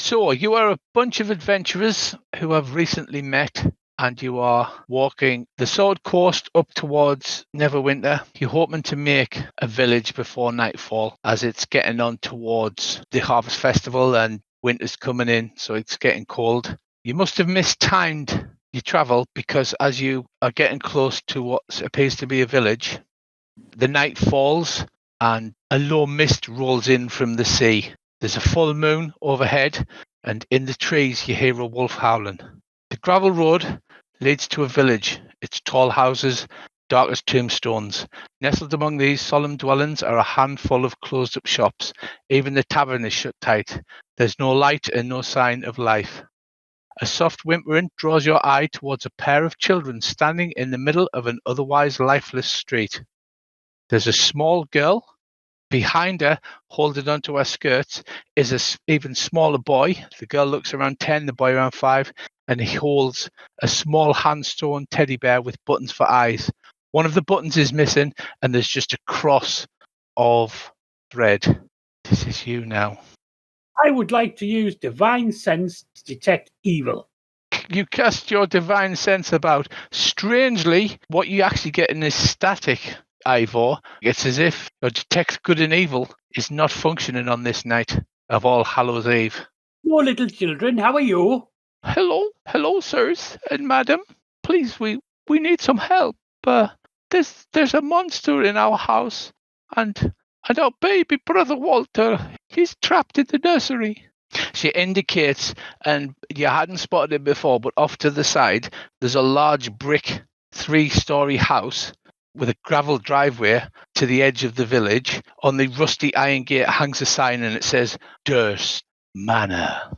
So, you are a bunch of adventurers who have recently met, and you are walking the Sword Coast up towards Neverwinter. You're hoping to make a village before nightfall, as it's getting on towards the Harvest Festival and winter's coming in, so it's getting cold. You must have mistimed your travel, because as you are getting close to what appears to be a village, the night falls and a low mist rolls in from the sea. There's a full moon overhead, and in the trees you hear a wolf howling. The gravel road leads to a village. Its tall houses, dark as tombstones. Nestled among these solemn dwellings are a handful of closed-up shops. Even the tavern is shut tight. There's no light and no sign of life. A soft whimpering draws your eye towards a pair of children standing in the middle of an otherwise lifeless street. There's a small girl. Behind her, holding onto her skirts, is an even smaller boy. The girl looks around 10, the boy around 5, and he holds a small hand-sewn teddy bear with buttons for eyes. One of the buttons is missing, and there's just a cross of thread. This is you now. I would like to use Divine Sense to detect evil. You cast your Divine Sense about. Strangely, what you actually get in is static, Ivor. It's as if your detect good and evil is not functioning on this night of All Hallows Eve. Hello, little children. How are you? Hello, sirs and madam. Please, we need some help. There's a monster in our house, and our baby brother Walter, he's trapped in the nursery. She indicates, and you hadn't spotted it before, but off to the side, there's a large brick 3-story house with a gravel driveway to the edge of the village. On the rusty iron gate hangs a sign, and it says, Durst Manor.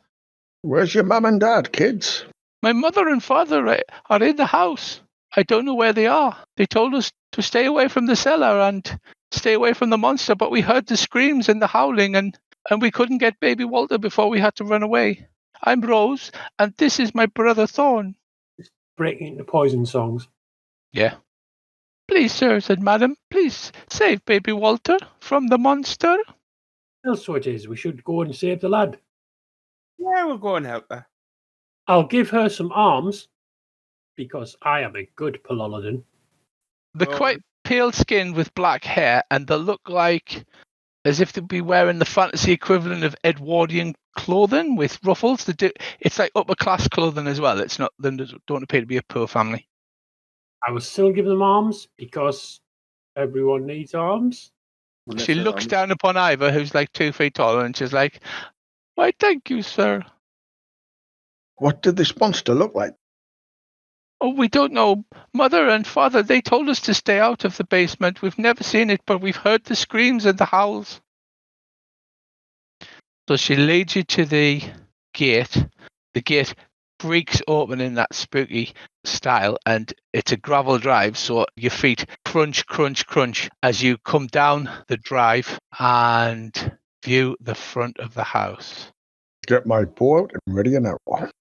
Where's your mum and dad, kids? My mother and father are in the house. I don't know where they are. They told us to stay away from the cellar and stay away from the monster, but we heard the screams and the howling, and we couldn't get baby Walter before we had to run away. I'm Rose, and this is my brother Thorn. Breaking into poison songs. Yeah. Please, sirs and madam, please save baby Walter from the monster. Well, so it is. We should go and save the lad. Yeah, we'll go and help her. I'll give her some arms, because I am a good Paloladan. They're quite pale-skinned with black hair, and they look like as if they'd be wearing the fantasy equivalent of Edwardian clothing with ruffles. It's like upper-class clothing as well. It's not. They don't appear to be a poor family. I will still give them arms, because everyone needs arms. She looks down upon Ivor, who's like 2 feet tall, and she's like, why, thank you, sir. What did this monster look like? Oh, we don't know. Mother and father, they told us to stay out of the basement. We've never seen it, but we've heard the screams and the howls. So she leads you to the gate. The gate breaks open in that spooky style, and it's a gravel drive, so your feet crunch, crunch, crunch as you come down the drive and view the front of the house. Get my bow out and ready an arrow.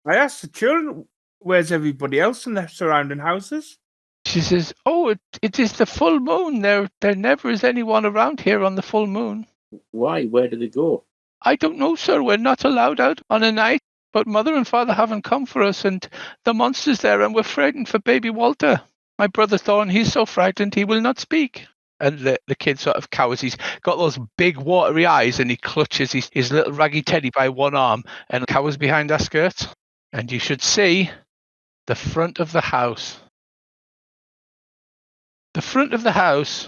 I asked the children, where's everybody else in the surrounding houses? She says, oh, it is the full moon. There never is anyone around here on the full moon. Why? Where did they go? I don't know, sir. We're not allowed out on a night, but Mother and Father haven't come for us, and the monster's there, and we're frightened for baby Walter. My brother Thorn, he's so frightened he will not speak. And the kid sort of cowers. He's got those big watery eyes, and he clutches his little raggy teddy by one arm and cowers behind her skirts. And you should see the front of the house. The front of the house,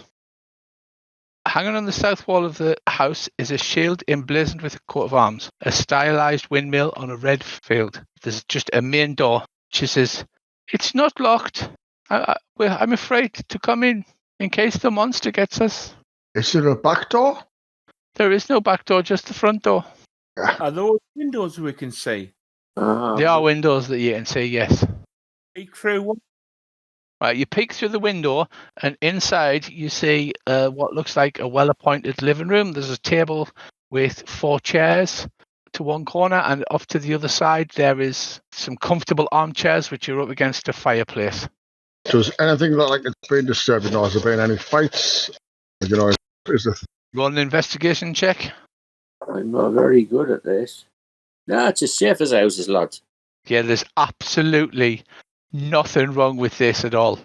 hanging on the south wall of the house, is a shield emblazoned with a coat of arms, a stylized windmill on a red field. There's just a main door. She says, it's not locked. I'm afraid to come in case the monster gets us. Is there a back door? There is no back door, just the front door. Are those windows we can see? There are windows that you can see, yes. Peek through one? Right, you peek through the window, and inside you see what looks like a well-appointed living room. There's a table with 4 chairs to one corner, and off to the other side there is some comfortable armchairs which are up against a fireplace. So is anything like it's been disturbed? Has there been any fights? Is it... You want an investigation check? I'm not very good at this. No, it's as safe as houses, lad. Yeah, there's absolutely nothing wrong with this at all.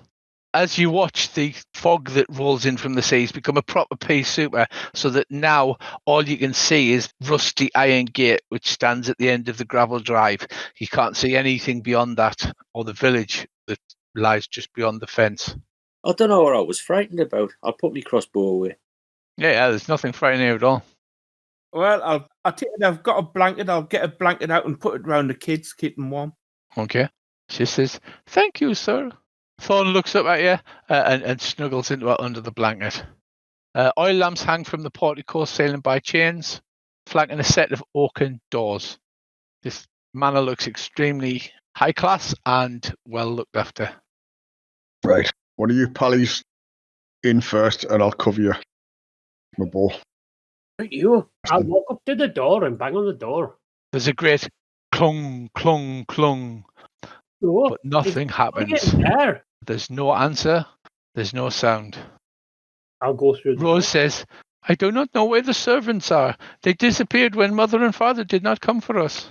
As you watch the fog that rolls in from the seas become a proper pea super, so that now all you can see is rusty iron gate, which stands at the end of the gravel drive. You can't see anything beyond that, or the village that lies just beyond the fence. I don't know what I was frightened about. I'll put my crossbow away. Yeah, there's nothing frightening here at all. Well, I'll take it. I've got a blanket. I'll get a blanket out and put it around the kids, keep them warm. Okay. She says, "Thank you, sir." Thorn looks up at you and snuggles into her under the blanket. Oil lamps hang from the portico ceiling by chains, flanking a set of oaken doors. This manor looks extremely high class and well looked after. Right. One of you pallies in first, and I'll cover you. My bow. Right, you. I'll walk up to the door and bang on the door. There's a great clung, clung, clung, No, but nothing get happens. in there. There's no answer. There's no sound. I'll go through the Rose says, "I do not know where the servants are. They disappeared when mother and father did not come for us."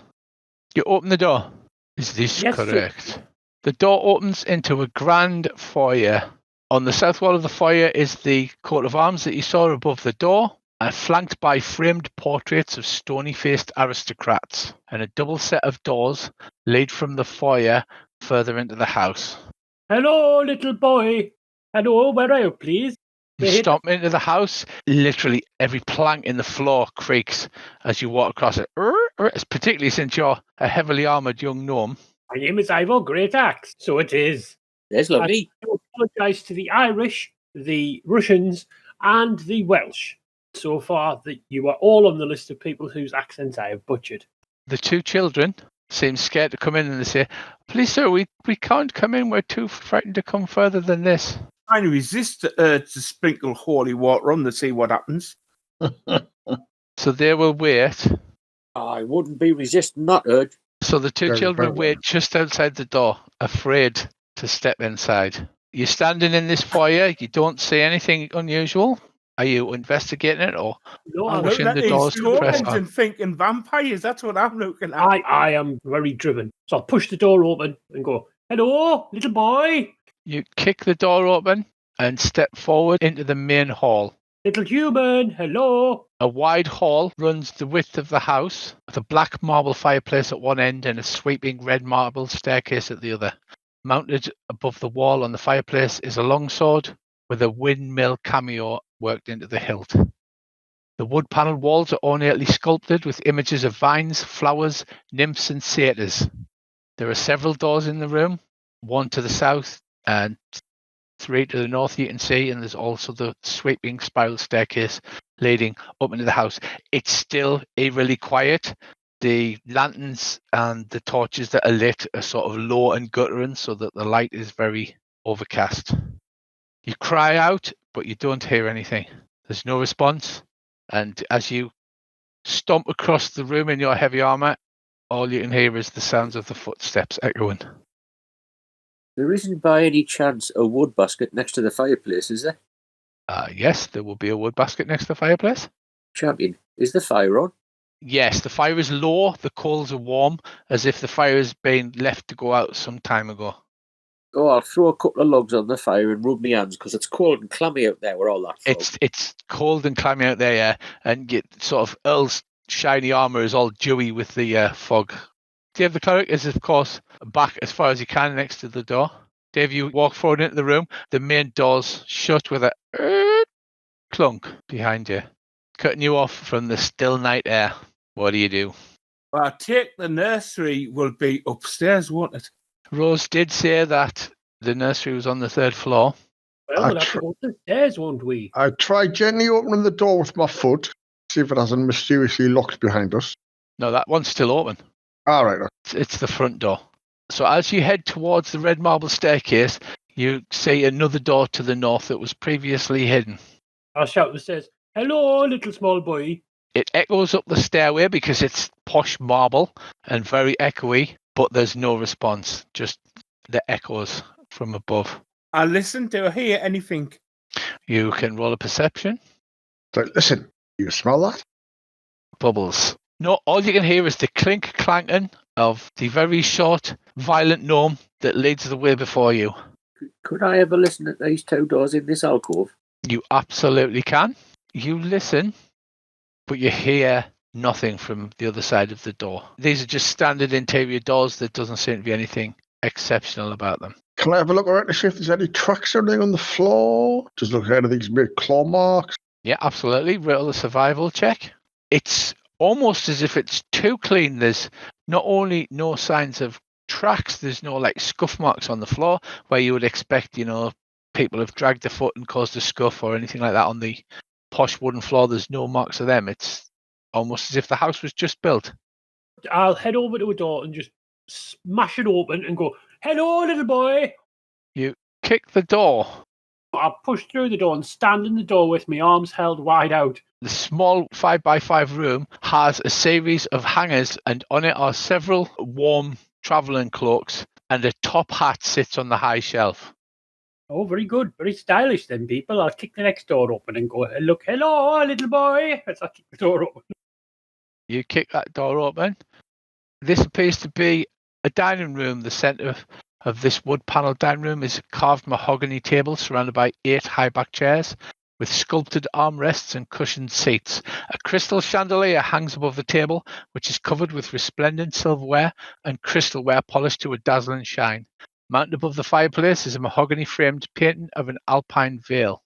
You open the door. Is this Yes, sir. correct? The door opens into a grand foyer. On the south wall of the foyer is the coat of arms that you saw above the door, flanked by framed portraits of stony-faced aristocrats, and a double set of doors lead from the foyer further into the house. Hello, little boy. Hello, where are you, please? You stomp into the house. Literally every plank in the floor creaks as you walk across it. Particularly since you're a heavily armoured young gnome. My name is Ivo Greataxe. So it is. There's lovely. I apologise to the Irish, the Russians, and the Welsh. So far, that you are all on the list of people whose accents I have butchered. The two children seem scared to come in and they say, "Please, sir, we can't come in. We're too frightened to come further than this." Trying to resist the urge to sprinkle holy water on to see what happens. So they will wait. I wouldn't be resisting that urge. So the two Very children well. wait just outside the door, afraid to step inside. You're standing in this foyer. You don't see anything unusual. Are you investigating it or No, I'm pushing looking at the doors these to press drawings on? and thinking vampires. That's what I'm looking at. I am very driven. So I'll push the door open and go, hello, little boy. You kick the door open and step forward into the main hall. Little human, hello. A wide hall runs the width of the house, with a black marble fireplace at one end and a sweeping red marble staircase at the other. Mounted above the wall on the fireplace is a longsword with a windmill cameo worked into the hilt. The wood-panelled walls are ornately sculpted with images of vines, flowers, nymphs and satyrs. There are several doors in the room, one to the south and 3 to the north you can see, and there's also the sweeping spiral staircase leading up into the house. It's still eerily quiet. The lanterns and the torches that are lit are sort of low and guttering so that the light is very overcast. You cry out, but you don't hear anything. There's no response. And as you stomp across the room in your heavy armour, all you can hear is the sounds of the footsteps echoing. There isn't by any chance a wood basket next to the fireplace, is there? Yes, there will be a wood basket next to the fireplace. Champion, is the fire on? Yes, the fire is low, the coals are warm, as if the fire has been left to go out some time ago. Oh, I'll throw a couple of logs on the fire and rub my hands because it's cold and clammy out there with all that fog. It's cold and clammy out there, yeah, and you, sort of Earl's shiny armour is all dewy with the fog. Dave the cleric is, of course, back as far as he can next to the door. Dave, you walk forward into the room. The main door's shut with a clunk behind you, cutting you off from the still night air. What do you do? Well, I take the nursery will be upstairs, won't it? Rose did say that the nursery was on the 3rd floor. Well, we'll have to go up the stairs, won't we? I try gently opening the door with my foot, see if it hasn't mysteriously locked behind us. No, that one's still open. All right. It's the front door. So as you head towards the red marble staircase, you see another door to the north that was previously hidden. I'll shout the stairs, hello, little small boy. It echoes up the stairway because it's posh marble and very echoey, but there's no response, just the echoes from above. I listen to hear anything. You can roll a perception. So, listen, you smell that? Bubbles. No, all you can hear is the clink clanking of the very short, violent gnome that leads the way before you. Could I ever listen at these two doors in this alcove? You absolutely can. You listen, but you hear nothing from the other side of the door. These are just standard interior doors. There doesn't seem to be anything exceptional about them. Can I have a look around to see if there's any tracks or anything on the floor? Just look at these big claw marks. Yeah, absolutely. Roll a survival check. It's almost as if it's too clean. There's not only no signs of tracks, there's no like scuff marks on the floor where you would expect, people have dragged their foot and caused a scuff or anything like that on the posh wooden floor. There's no marks of them. It's almost as if the house was just built. I'll head over to a door and just smash it open and go, "Hello, little boy." You kick the door. I'll push through the door and stand in the door with my arms held wide out. The small 5x5 room has a series of hangers, and on it are several warm travelling cloaks, and a top hat sits on the high shelf. Oh, very good. Very stylish then, people. I'll kick the next door open and go, "Look, hello, little boy." As I kick the door open. You kick that door open. This appears to be a dining room. The centre of this wood panelled dining room is a carved mahogany table surrounded by 8 high-back chairs with sculpted armrests and cushioned seats. A crystal chandelier hangs above the table, which is covered with resplendent silverware and crystalware polished to a dazzling shine. Mounted above the fireplace is a mahogany-framed painting of an alpine vale.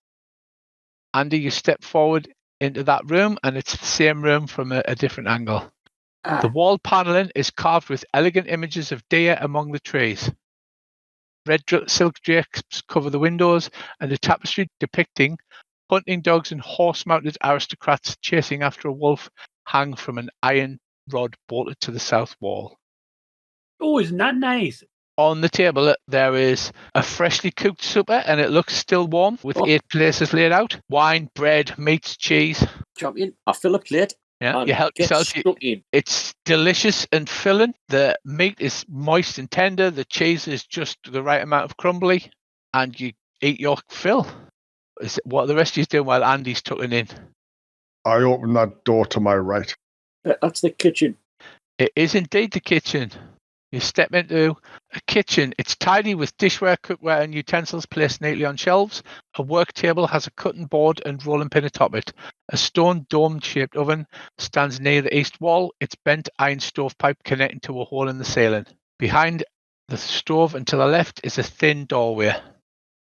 Andy, you step forward into that room, and it's the same room from a different angle. The wall panelling is carved with elegant images of deer among the trees. Red silk drapes cover the windows, and a tapestry depicting hunting dogs and horse-mounted aristocrats chasing after a wolf hang from an iron rod bolted to the south wall. Oh, isn't that nice? On the table, there is a freshly cooked supper, and it looks still warm, with 8 places laid out. Wine, bread, meats, cheese. Champion, I fill a plate. Yeah, and you help get yourself. stuck in. It's delicious and filling. The meat is moist and tender. The cheese is just the right amount of crumbly, and you eat your fill. Is what the rest of you doing while Andy's tucking in? I open that door to my right. That's the kitchen. It is indeed the kitchen. You step into a kitchen. It's tidy with dishware, cookware, and utensils placed neatly on shelves. A work table has a cutting board and rolling pin atop it. A stone dome-shaped oven stands near the east wall, its bent iron stovepipe connecting to a hole in the ceiling. Behind the stove and to the left is a thin doorway.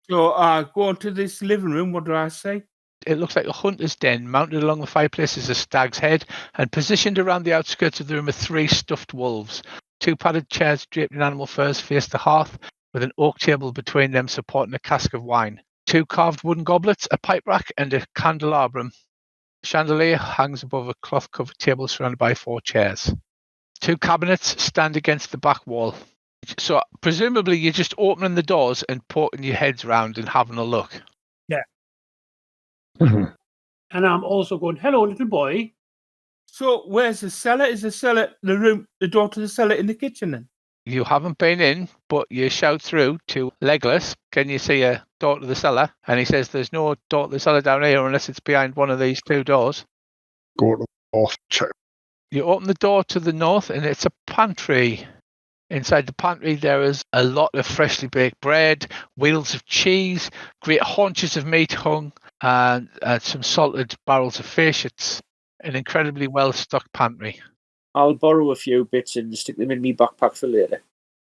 So go into this living room. What do I say? It looks like a hunter's den. Mounted along the fireplace is a stag's head, and positioned around the outskirts of the room are 3 stuffed wolves. 2 padded chairs draped in animal furs face the hearth, with an oak table between them supporting a cask of wine. 2 carved wooden goblets, a pipe rack, and a candelabrum. A chandelier hangs above a cloth-covered table surrounded by 4 chairs. 2 cabinets stand against the back wall. So presumably you're just opening the doors and poking your heads around and having a look. Yeah. And I'm also going, "Hello, little boy." So where's the cellar? Is the cellar the door to the cellar in the kitchen then? You haven't been in, but you shout through to Legolas, "Can you see a door to the cellar?" And he says, "There's no door to the cellar down here unless it's behind one of these 2 doors." Go to the north, check. You open the door to the north, and it's a pantry. Inside the pantry, there is a lot of freshly baked bread, wheels of cheese, great haunches of meat hung, and some salted barrels of fish. It's an incredibly well-stocked pantry. I'll borrow a few bits and stick them in my backpack for later.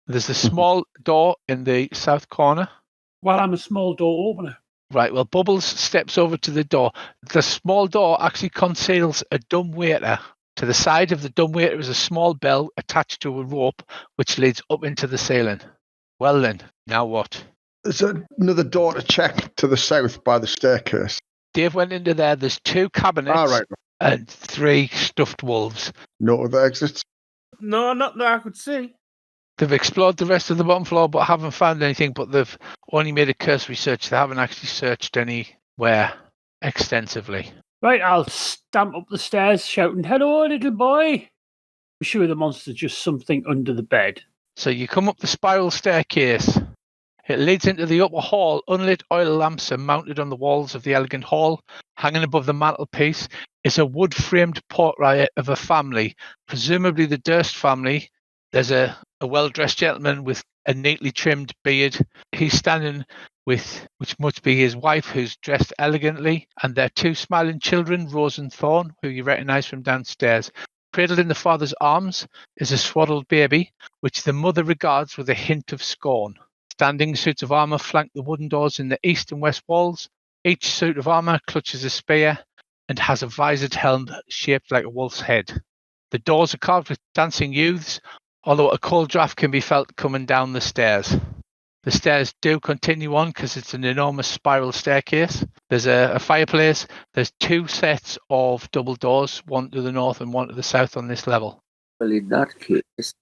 There's a small door in the south corner. Well, I'm a small door opener. Right, well, Bubbles steps over to the door. The small door actually conceals a dumbwaiter. To the side of the dumbwaiter is a small bell attached to a rope which leads up into the ceiling. Well then, now what? There's another door to check to the south by the staircase. Dave went into there. There's 2 cabinets Right. and 3 stuffed wolves. No other exits. No, not that I could see. They've explored the rest of the bottom floor but haven't found anything, but they've only made a cursory search. They haven't actually searched anywhere extensively. Right, I'll stamp up the stairs shouting, "Hello, little boy." I'm sure the monster's just something under the bed. So you come up the spiral staircase. It leads into the upper hall. Unlit oil lamps are mounted on the walls of the elegant hall. Hanging above the mantelpiece is a wood-framed portrait of a family, presumably the Durst family. There's a well-dressed gentleman with a neatly trimmed beard. He's standing with, which must be his wife, who's dressed elegantly, and their two smiling children, Rose and Thorn, who you recognise from downstairs. Cradled in the father's arms is a swaddled baby, which the mother regards with a hint of scorn. Standing suits of armour flank the wooden doors in the east and west walls. Each suit of armour clutches a spear and has a visored helm shaped like a wolf's head. The doors are carved with dancing youths, although a cold draft can be felt coming down the stairs. The stairs do continue on because it's an enormous spiral staircase. There's a fireplace. There's two sets of double doors, one to the north and one to the south on this level. Well, in that case,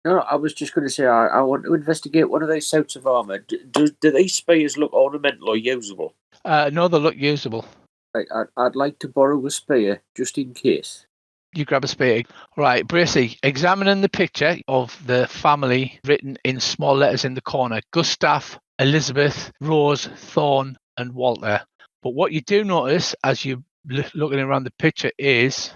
no, I was just going to say I want to investigate one of those suits of armour. Do these spears look ornamental or usable? No, they look usable. Right, I'd like to borrow a spear just in case. You grab a spear. Right, Bracey, examining the picture of the family written in small letters in the corner. Gustav, Elizabeth, Rose, Thorn, and Walter. But what you do notice as you're looking around the picture is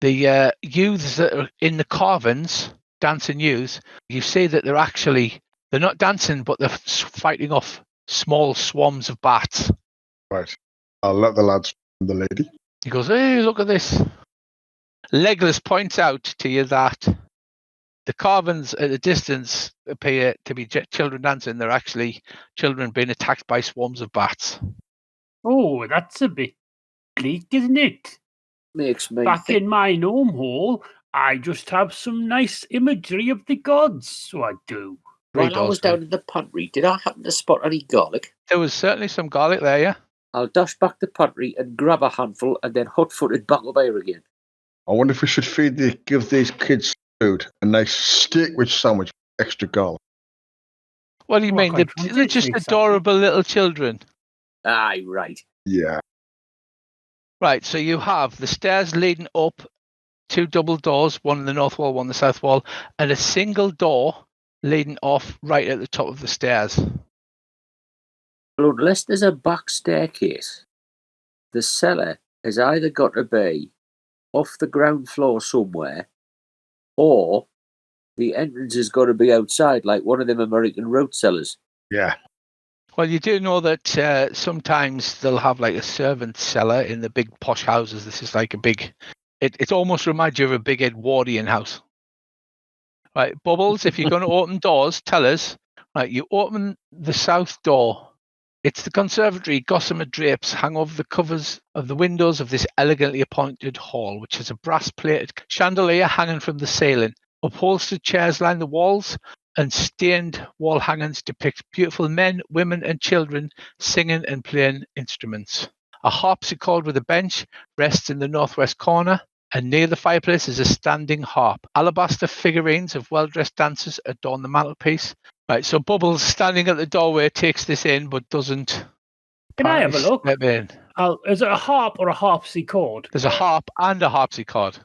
the youths that are in the carvings, dancing youths, you see that they're not dancing, but they're fighting off small swarms of bats. Right. I'll let the lads and the lady. He goes, hey, look at this. Legolas points out to you that the carvings at a distance appear to be children dancing. They're actually children being attacked by swarms of bats. Oh, that's a bit bleak, isn't it? Makes me Back think. in my gnome hole, I just have some nice imagery of the gods, so I do. While I was down in the pantry, did I happen to spot any garlic? There was certainly some garlic there, yeah. I'll dash back the pantry and grab a handful and then hot-footed back up here again. I wonder if we should give these kids food, a nice steak with sandwich, extra garlic. What do you mean? quite They're just adorable little children. Aye, right. Yeah. Right, so you have the stairs leading up, two double doors, one in the north wall, one in the south wall, and a single door leading off right at the top of the stairs. Well, unless there's a back staircase, the cellar has either got to be off the ground floor somewhere, or the entrance has got to be outside, like one of them American road cellars. Yeah. Well, you do know that sometimes they'll have like a servant cellar in the big posh houses. This is like a big... It almost reminds you of a big Edwardian house. Right, Bubbles, if you're going to open doors, tell us. Right, you open the south door. It's the conservatory. Gossamer drapes hang over the covers of the windows of this elegantly appointed hall, which has a brass-plated chandelier hanging from the ceiling. Upholstered chairs line the walls, and stained wall hangings depict beautiful men, women, and children singing and playing instruments. A harpsichord with a bench rests in the northwest corner, and near the fireplace is a standing harp. Alabaster figurines of well-dressed dancers adorn the mantelpiece. Right, so Bubbles, standing at the doorway, takes this in, but doesn't... Can I have a look? Step in. Is it a harp or a harpsichord? There's a harp and a harpsichord.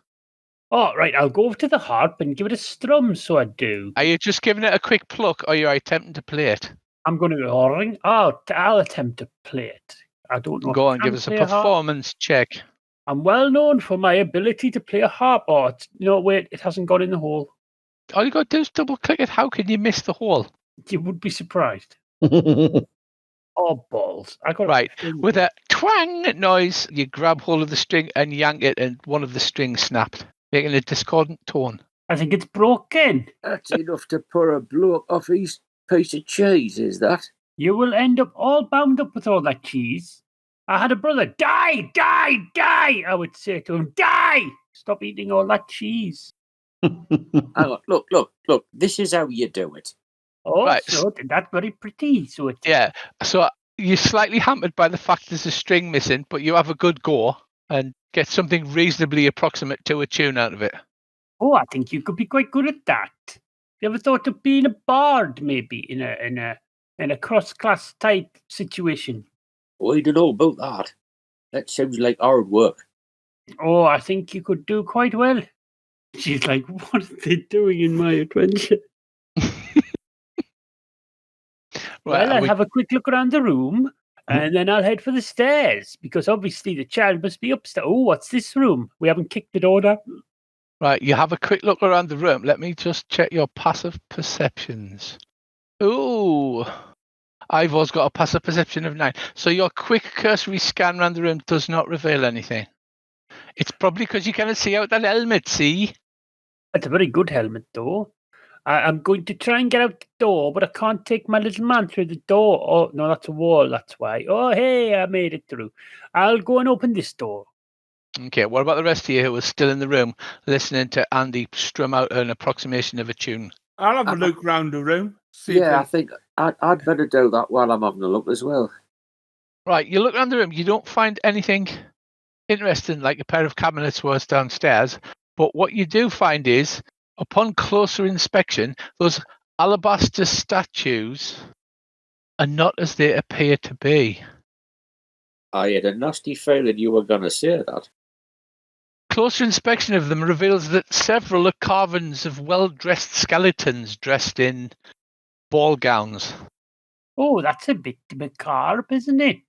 Oh, right, I'll go over to the harp and give it a strum, so I do. Are you just giving it a quick pluck, or are you attempting to play it? I'm going to go ring. I'll attempt to play it. I don't know. Go on, give us a performance check. I'm well known for my ability to play a harp. Oh, no, wait, it hasn't got in the hole. All you got to do is double click it. How can you miss the hole? You would be surprised. Right. Oh, balls. I got Right. With a twang noise, you grab hold of the string and yank it, and one of the strings snapped, making a discordant tone. I think it's broken. That's enough to put a bloke off his piece of cheese, is that? You will end up all bound up with all that cheese. I had a brother. Die, die, die! I would say to him, die! Stop eating all that cheese. Hang on, look. This is how you do it. Oh, Right. so that's very pretty. So it's Yeah. So you're slightly hampered by the fact there's a string missing, but you have a good go and get something reasonably approximate to a tune out of it. Oh, I think you could be quite good at that. You ever thought of being a bard, maybe in a cross-class type situation? Oh, I don't know about that. That sounds like hard work. Oh, I think you could do quite well. She's like, what are they doing in my adventure? Right, Well, I'll have a quick look around the room. And then I'll head for the stairs, because obviously the child must be upstairs. Oh, what's this room? We haven't kicked the door down. Right, you have a quick look around the room. Let me just check your passive perceptions. Ooh, Ivor's got a passive perception of 9. So your quick cursory scan around the room does not reveal anything. It's probably because you cannot see out that helmet, see? That's a very good helmet, though. I'm going to try and get out the door, but I can't take my little man through the door. Oh, no, that's a wall, that's why. Oh, hey, I made it through. I'll go and open this door. Okay, what about the rest of you who are still in the room listening to Andy strum out an approximation of a tune? I'll have a look round the room. I think I'd better do that while I'm having a look as well. Right, you look around the room, you don't find anything interesting like a pair of cabinets was downstairs, but what you do find is, upon closer inspection, those alabaster statues are not as they appear to be. I had a nasty feeling you were going to say that. Closer inspection of them reveals that several are carvings of well-dressed skeletons dressed in ball gowns. Oh, that's a bit macabre, isn't it?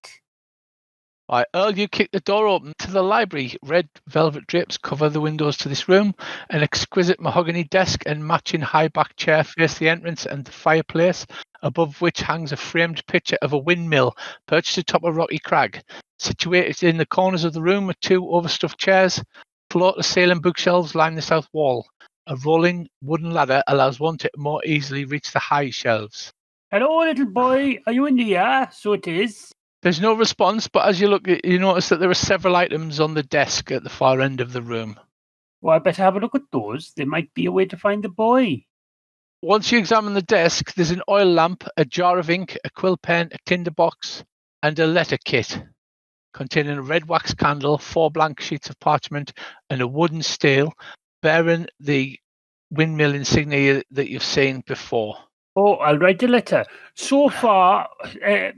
Right, Earl, you kick the door open to the library. Red velvet drapes cover the windows to this room. An exquisite mahogany desk and matching high-back chair face the entrance and the fireplace, above which hangs a framed picture of a windmill perched atop a rocky crag. Situated in the corners of the room are 2 overstuffed chairs. Floor-to-ceiling bookshelves line the south wall. A rolling wooden ladder allows one to more easily reach the high shelves. Hello, little boy. Are you in here? So it is. There's no response, but as you look, you notice that there are several items on the desk at the far end of the room. Well, I better have a look at those. There might be a way to find the boy. Once you examine the desk, there's an oil lamp, a jar of ink, a quill pen, a tinderbox, and a letter kit containing a red wax candle, 4 blank sheets of parchment, and a wooden stele bearing the windmill insignia that you've seen before. Oh, I'll write a letter. So far,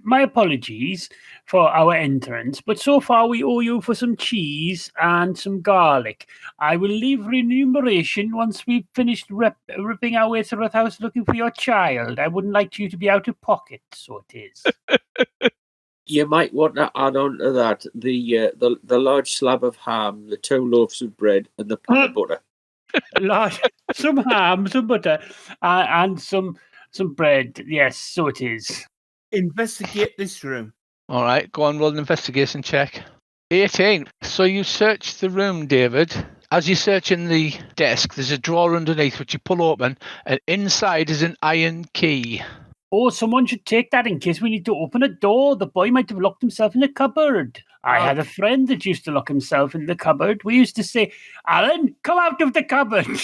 my apologies for our entrance, but so far we owe you for some cheese and some garlic. I will leave remuneration once we've finished ripping our way through the house looking for your child. I wouldn't like you to be out of pocket, so it is. You might want to add on to that the large slab of ham, the 2 loaves of bread, and the pan of butter. Some ham, some butter, and some bread. Yes, so it is. Investigate this room. All right, go on, roll an investigation check. 18. So you search the room, David. As you search in the desk, there's a drawer underneath which you pull open, and inside is an iron key. Oh, someone should take that in case we need to open a door. The boy might have locked himself in a cupboard. I had a friend that used to lock himself in the cupboard. We used to say, Alan, come out of the cupboard.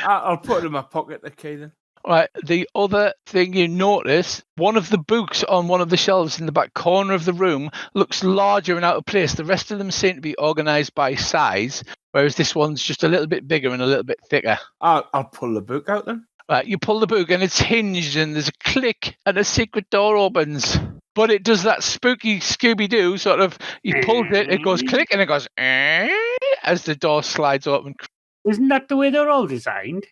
I'll put it in my pocket, the key then. Right. The other thing you notice, one of the books on one of the shelves in the back corner of the room looks larger and out of place. The rest of them seem to be organised by size, whereas this one's just a little bit bigger and a little bit thicker. I'll pull the book out then. Right, you pull the book and it's hinged and there's a click and a secret door opens. But it does that spooky Scooby-Doo sort of, you pull it goes click and it goes as the door slides open. Isn't that the way they're all designed?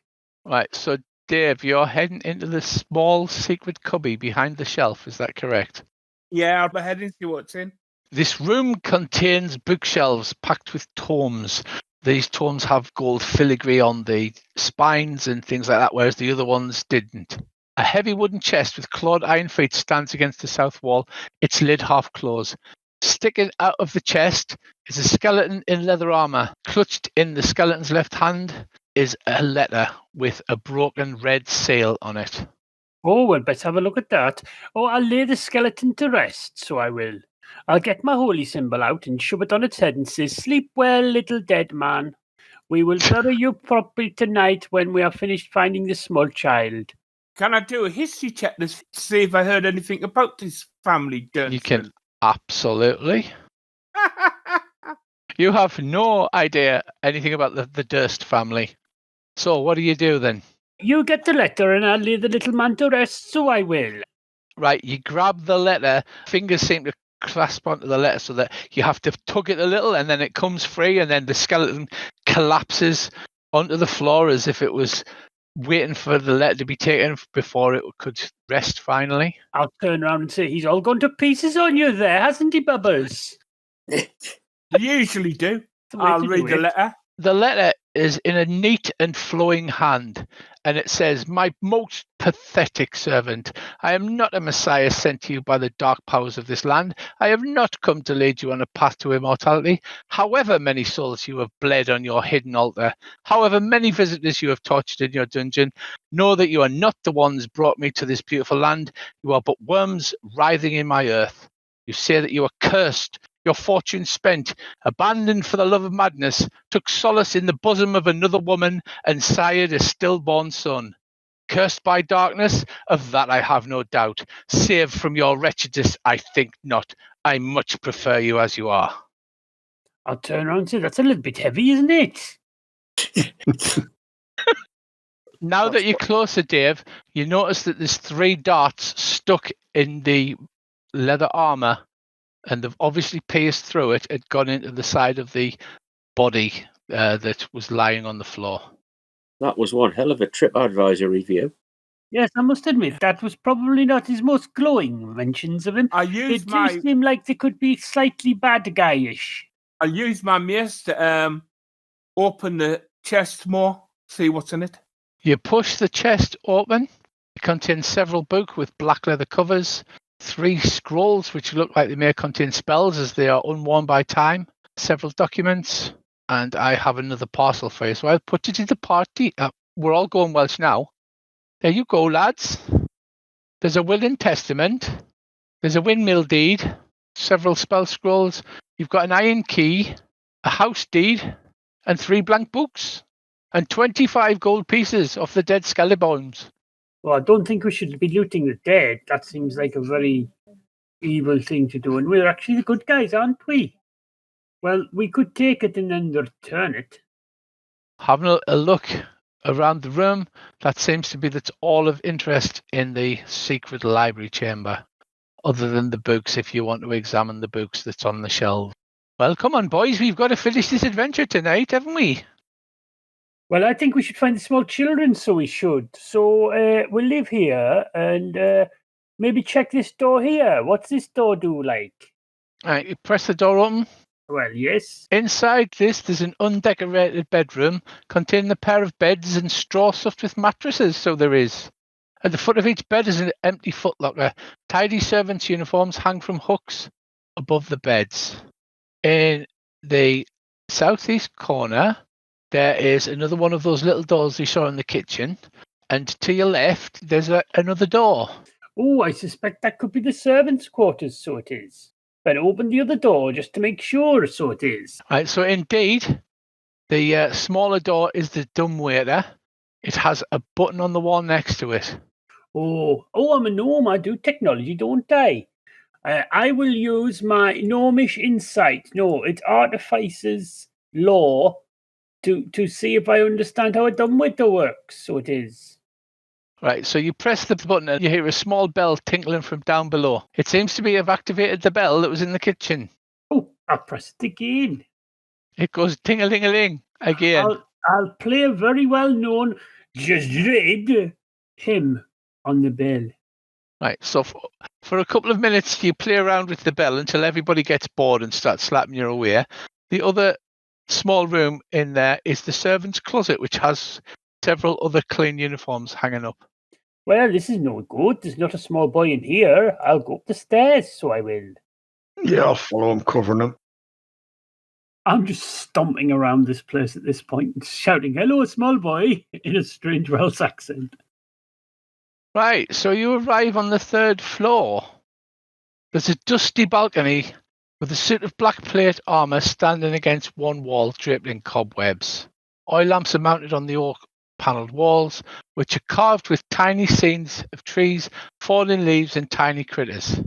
Right, so Dave, you're heading into the small secret cubby behind the shelf, is that correct? Yeah, I'll be heading to see what's in. This room contains bookshelves packed with tomes. These tomes have gold filigree on the spines and things like that, whereas the other ones didn't. A heavy wooden chest with clawed iron feet stands against the south wall, its lid half closed. Sticking out of the chest is a skeleton in leather armour. Clutched in the skeleton's left hand is a letter with a broken red seal on it. Oh, well, let's have a look at that. Oh, I'll lay the skeleton to rest, so I will. I'll get my holy symbol out and shove it on its head and say, "Sleep well, little dead man. We will bury you properly tonight when we are finished finding the small child." Can I do a history check to see if I heard anything about this family, Durst? You can absolutely. You have no idea anything about the Durst family. So what do you do then? You get the letter and I'll lay the little man to rest, so I will. Right, you grab the letter, fingers seem to clasp onto the letter so that you have to tug it a little and then it comes free and then the skeleton collapses onto the floor as if it was waiting for the letter to be taken before it could rest finally. I'll turn around and say, he's all gone to pieces on you there, hasn't he, Bubbles? You usually do. The way I'll to read do the it. letter. The letter is in a neat and flowing hand, and it says, "My most pathetic servant, I am not a messiah sent to you by the dark powers of this land. I have not come to lead you on a path to immortality. However many souls you have bled on your hidden altar, however many visitors you have tortured in your dungeon, know that you are not the ones brought me to this beautiful land. You are but worms writhing in my earth. You say that you are cursed, your fortune spent, abandoned for the love of madness, took solace in the bosom of another woman, and sired a stillborn son. Cursed by darkness, of that I have no doubt. Saved from your wretchedness, I think not. I much prefer you as you are." I'll turn around and say, that's a little bit heavy, isn't it? Now that you're closer, Dave, you notice that there's 3 darts stuck in the leather armor, and they've obviously pierced through it and gone into the side of the body that was lying on the floor. That was one hell of a TripAdvisor review. Yes, I must admit, that was probably not his most glowing mentions of him. I They use do my seem like they could be slightly bad guyish. mace to open the chest more, see what's in it. You push the chest open. It contains several books with black leather covers, 3 scrolls which look like they may contain spells as they are unworn by time, several documents, and I have another parcel for you. So I'll put it in the party. We're all going Welsh now. There you go, lads. There's a will and testament. There's a windmill deed, several spell scrolls. You've got an iron key, a house deed, and 3 blank books, and 25 gold pieces of the dead Scallybones. Well, I don't think we should be looting the dead. That seems like a very evil thing to do. And we're actually the good guys, aren't we? Well, we could take it and then return it. Having a look around the room, that seems to be that's all of interest in the secret library chamber, other than the books, if you want to examine the books that's on the shelf. Well, come on, boys, we've got to finish this adventure tonight, haven't we? Well, I think we should find the small children, so we should. So we'll live here and maybe check this door here. What's this door do like? All right, you press the door open. Well, yes. Inside this, there's an undecorated bedroom containing a pair of beds and straw stuffed with mattresses, so there is. At the foot of each bed is an empty footlocker. Tidy servants' uniforms hang from hooks above the beds. In the southeast corner, there is another one of those little doors you saw in the kitchen. And to your left, there's another door. Oh, I suspect that could be the servants' quarters, so it is. But open the other door just to make sure, so it is. Right, so indeed, the smaller door is the dumbwaiter. It has a button on the wall next to it. Oh, I'm a gnome. I do technology, don't I? I will use my gnomish insight. No, it's artificer's law to see if I understand how a dumbwaiter works. So it is. Right, so you press the button and you hear a small bell tinkling from down below. It seems to be have activated the bell that was in the kitchen. Oh, I'll press it again. It goes ting-a-ling-a-ling again. I'll play a very well-known just read hymn on the bell. Right, so for a couple of minutes you play around with the bell until everybody gets bored and starts slapping you away. The other small room in there is the servants' closet, which has several other clean uniforms hanging up. Well, this is no good. There's not a small boy in here. I'll go up the stairs, so I will. Yeah, I'll follow him, covering him. I'm just stomping around this place at this point, shouting, "Hello, small boy," in a strange Welsh accent. Right, so you arrive on the 3rd floor. There's a dusty balcony with a suit of black plate armour standing against one wall draped in cobwebs. Oil lamps are mounted on the oak panelled walls, which are carved with tiny scenes of trees, falling leaves and tiny critters.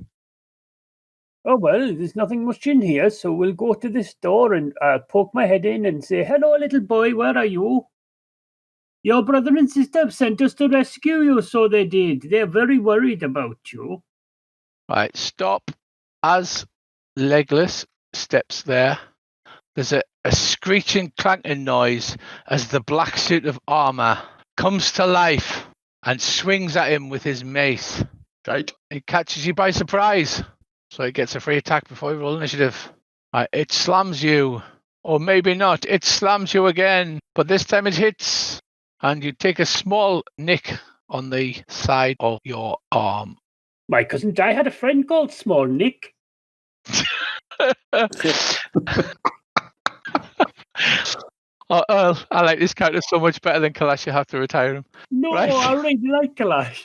Oh, well, there's nothing much in here, so we'll go to this door and poke my head in and say, "Hello, little boy, where are you? Your brother and sister have sent us to rescue you," so they did. They're very worried about you. Right, stop. As Legolas steps there, there's a screeching, clanking noise as the black suit of armour comes to life and swings at him with his mace. Right. It catches you by surprise, so it gets a free attack before you roll initiative. It slams you, or maybe not. It slams you again, but this time it hits, and you take a small nick on the side of your arm. My cousin Di had a friend called Small Nick. I like this character so much better than Kalash. You have to retire him. No, Right. I really like Kalash.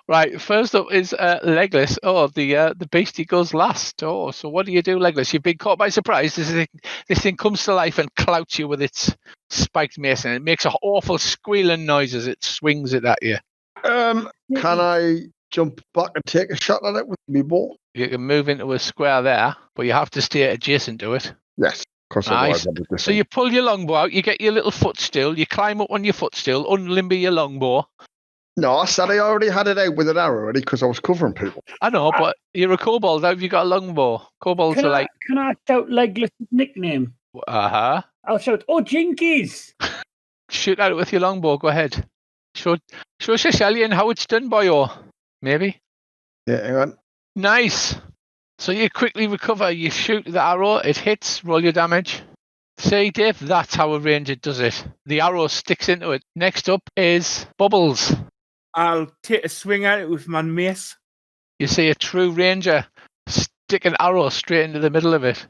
Right, first up is Legless. Oh, the beastie goes last. Oh, so what do you do, Legless? You've been caught by surprise. This thing comes to life and clouts you with its spiked mace, and it makes an awful squealing noise as it swings it at you. Can I jump back and take a shot at it with me ball? You can move into a square there, but you have to stay adjacent to it. Yes, because Nice. otherwise I'll be So different. you pull your longbow out, you get your little footstool, you climb up on your footstool, unlimber your longbow. No, I said I already had it out with an arrow already because I was covering people. I know, but you're a kobold. How have you got a longbow? Kobolds Can are I, like, can I shout Legless' nickname? uh-huh. I'll shout, oh, Jinkies! Shoot at it with your longbow. Go ahead. Show Shellyan how it's done, boyo. Maybe. Yeah, hang on. Nice. So you quickly recover. You shoot the arrow. It hits. Roll your damage. See, Dave, that's how a ranger does it. The arrow sticks into it. Next up is Bubbles. I'll take a swing at it with my mace. You see a true ranger stick an arrow straight into the middle of it.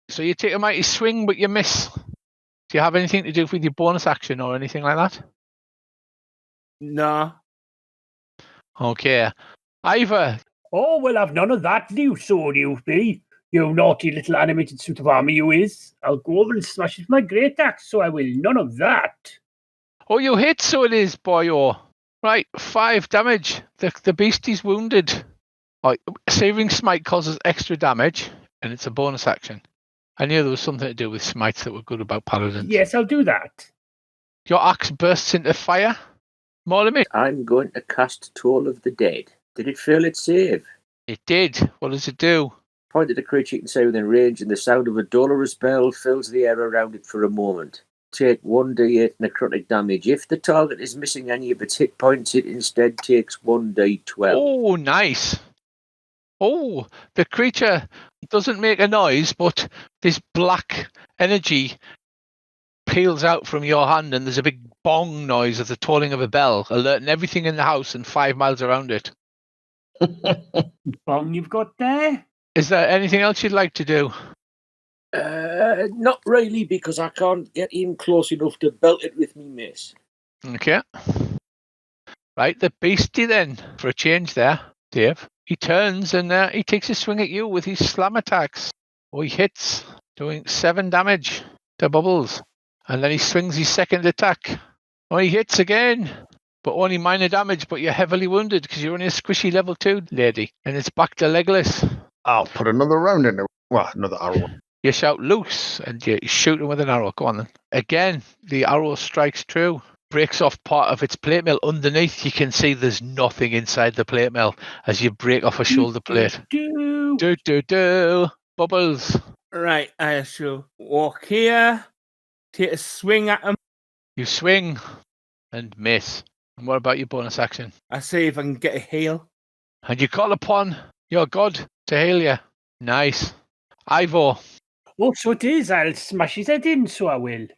So you take a mighty swing, but you miss. Do you have anything to do with your bonus action or anything like that? No. Okay. Ivor, Oh, well, I've none of that, you sword, you be. You naughty little animated suit of armour you is. I'll go over and smash it with my great axe, so I will none of that. oh, you hit, so it is, boyo. Right, 5 damage. The beastie's wounded. Right, saving smite causes extra damage, and it's a bonus action. I knew there was something to do with smites that were good about paladins. Yes, I'll do that. Your axe bursts into fire. More than me. I'm going to cast Toll of the Dead. Did it fail its save? It did. What does it do? Point at a creature you can say within range, and the sound of a dolorous bell fills the air around it for a moment. Take 1d8 necrotic damage. If the target is missing any of its hit points, it instead takes 1d12. Oh, nice. Oh, the creature doesn't make a noise, but this black energy peels out from your hand, and there's a big bong noise of the tolling of a bell, alerting everything in the house and 5 miles around it. Bong you've got there? Is there anything else you'd like to do? Not really, because I can't get in close enough to belt it with me mace. Okay. Right, the beastie then, for a change there, Dave. He turns and he takes a swing at you with his slam attacks. Oh, he hits, doing 7 damage to Bubbles. And then he swings his second attack. Oh, he hits again, but only minor damage, but you're heavily wounded because you're only a squishy level 2 lady. And it's back to Legless. I'll put another round in it. Well, another arrow. You shout loose and you shoot him with an arrow. Go on then. Again, the arrow strikes true. Breaks off part of its plate mail. Underneath, you can see there's nothing inside the plate mail as you break off a shoulder plate. Do. Bubbles. Right, I shall walk here, take a swing at him. You swing and miss. And what about your bonus action? I see if I can get a heal. And you call upon your god to heal you. Nice. Ivor. Oh, so it is. I'll smash his head in, so I will.